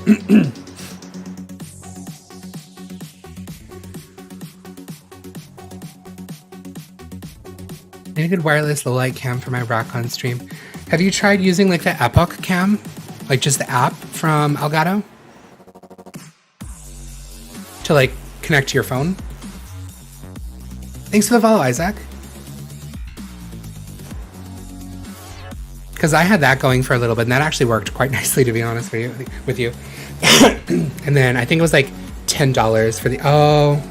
Need a good wireless low light cam for my Rock-On stream. Have you tried using like the Epoch cam? Like just the app from Elgato? To like connect to your phone? Thanks for the follow, Isaac. Because I had that going for a little bit, and that actually worked quite nicely, to be honest with you. And then I think it was like $10 for the... Oh.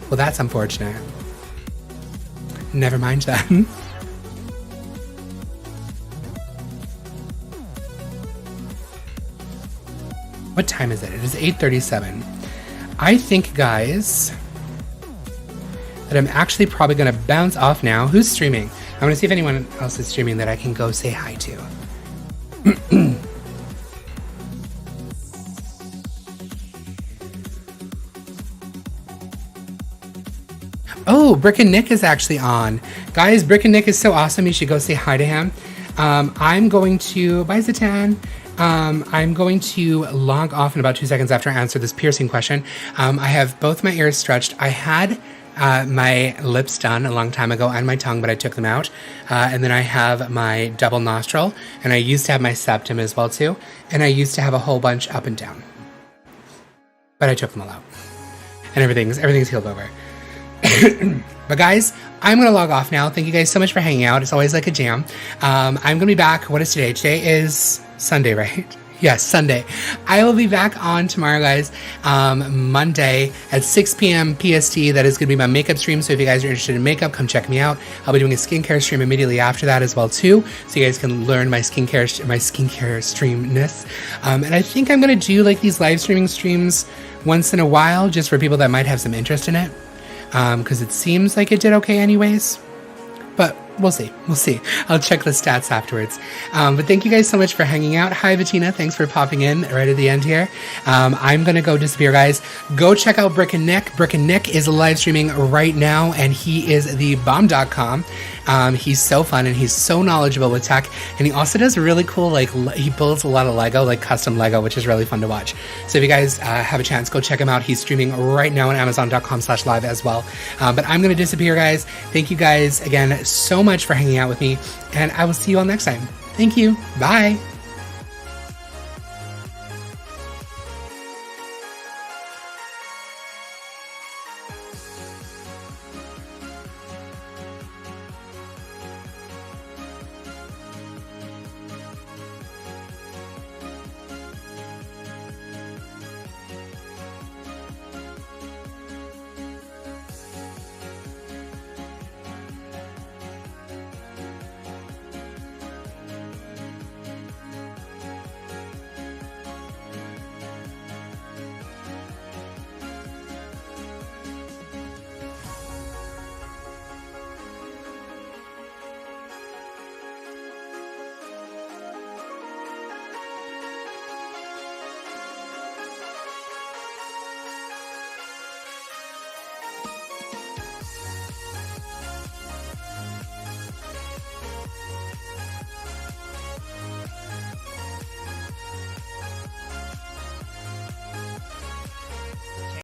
Well, that's unfortunate. Never mind that. What time is it? It is 8:37. I think, guys, that I'm actually probably going to bounce off now. Who's streaming? I'm going to see if anyone else is streaming that I can go say hi to. Oh, Brick and Nick is actually on. Guys, Brick and Nick is so awesome. You should go say hi to him. I'm going to, bye Zatan. I'm going to log off in about 2 seconds after I answer this piercing question. I have both my ears stretched. I had my lips done a long time ago and my tongue, but I took them out. And then I have my double nostril, and I used to have my septum as well too. And I used to have a whole bunch up and down, but I took them all out, and everything's healed over. But guys, I'm going to log off now. Thank you guys so much for hanging out. It's always like a jam. I'm going to be back. What is today? Today is Sunday, right? Yes, Sunday. I will be back on tomorrow, guys. Monday at 6 p.m. PST. That is going to be my makeup stream. So if you guys are interested in makeup, come check me out. I'll be doing a skincare stream immediately after that as well too. So you guys can learn my skincare streamness. And I think I'm going to do like these live streaming streams once in a while, just for people that might have some interest in it. Because it seems like it did okay anyways, but we'll see. I'll check the stats afterwards. But thank you guys so much for hanging out. Hi, Bettina. Thanks for popping in right at the end here. I'm going to go disappear, guys. Go check out Brick and Nick. Brick and Nick is live streaming right now, and he is the bomb.com. He's so fun, and he's so knowledgeable with tech, and he also does really cool, like, he builds a lot of Lego, like custom Lego, which is really fun to watch. So if you guys have a chance, go check him out. He's streaming right now on Amazon.com/live as well. But I'm going to disappear, guys. Thank you guys again so much for hanging out with me, and I will see you all next time. Thank you. Bye.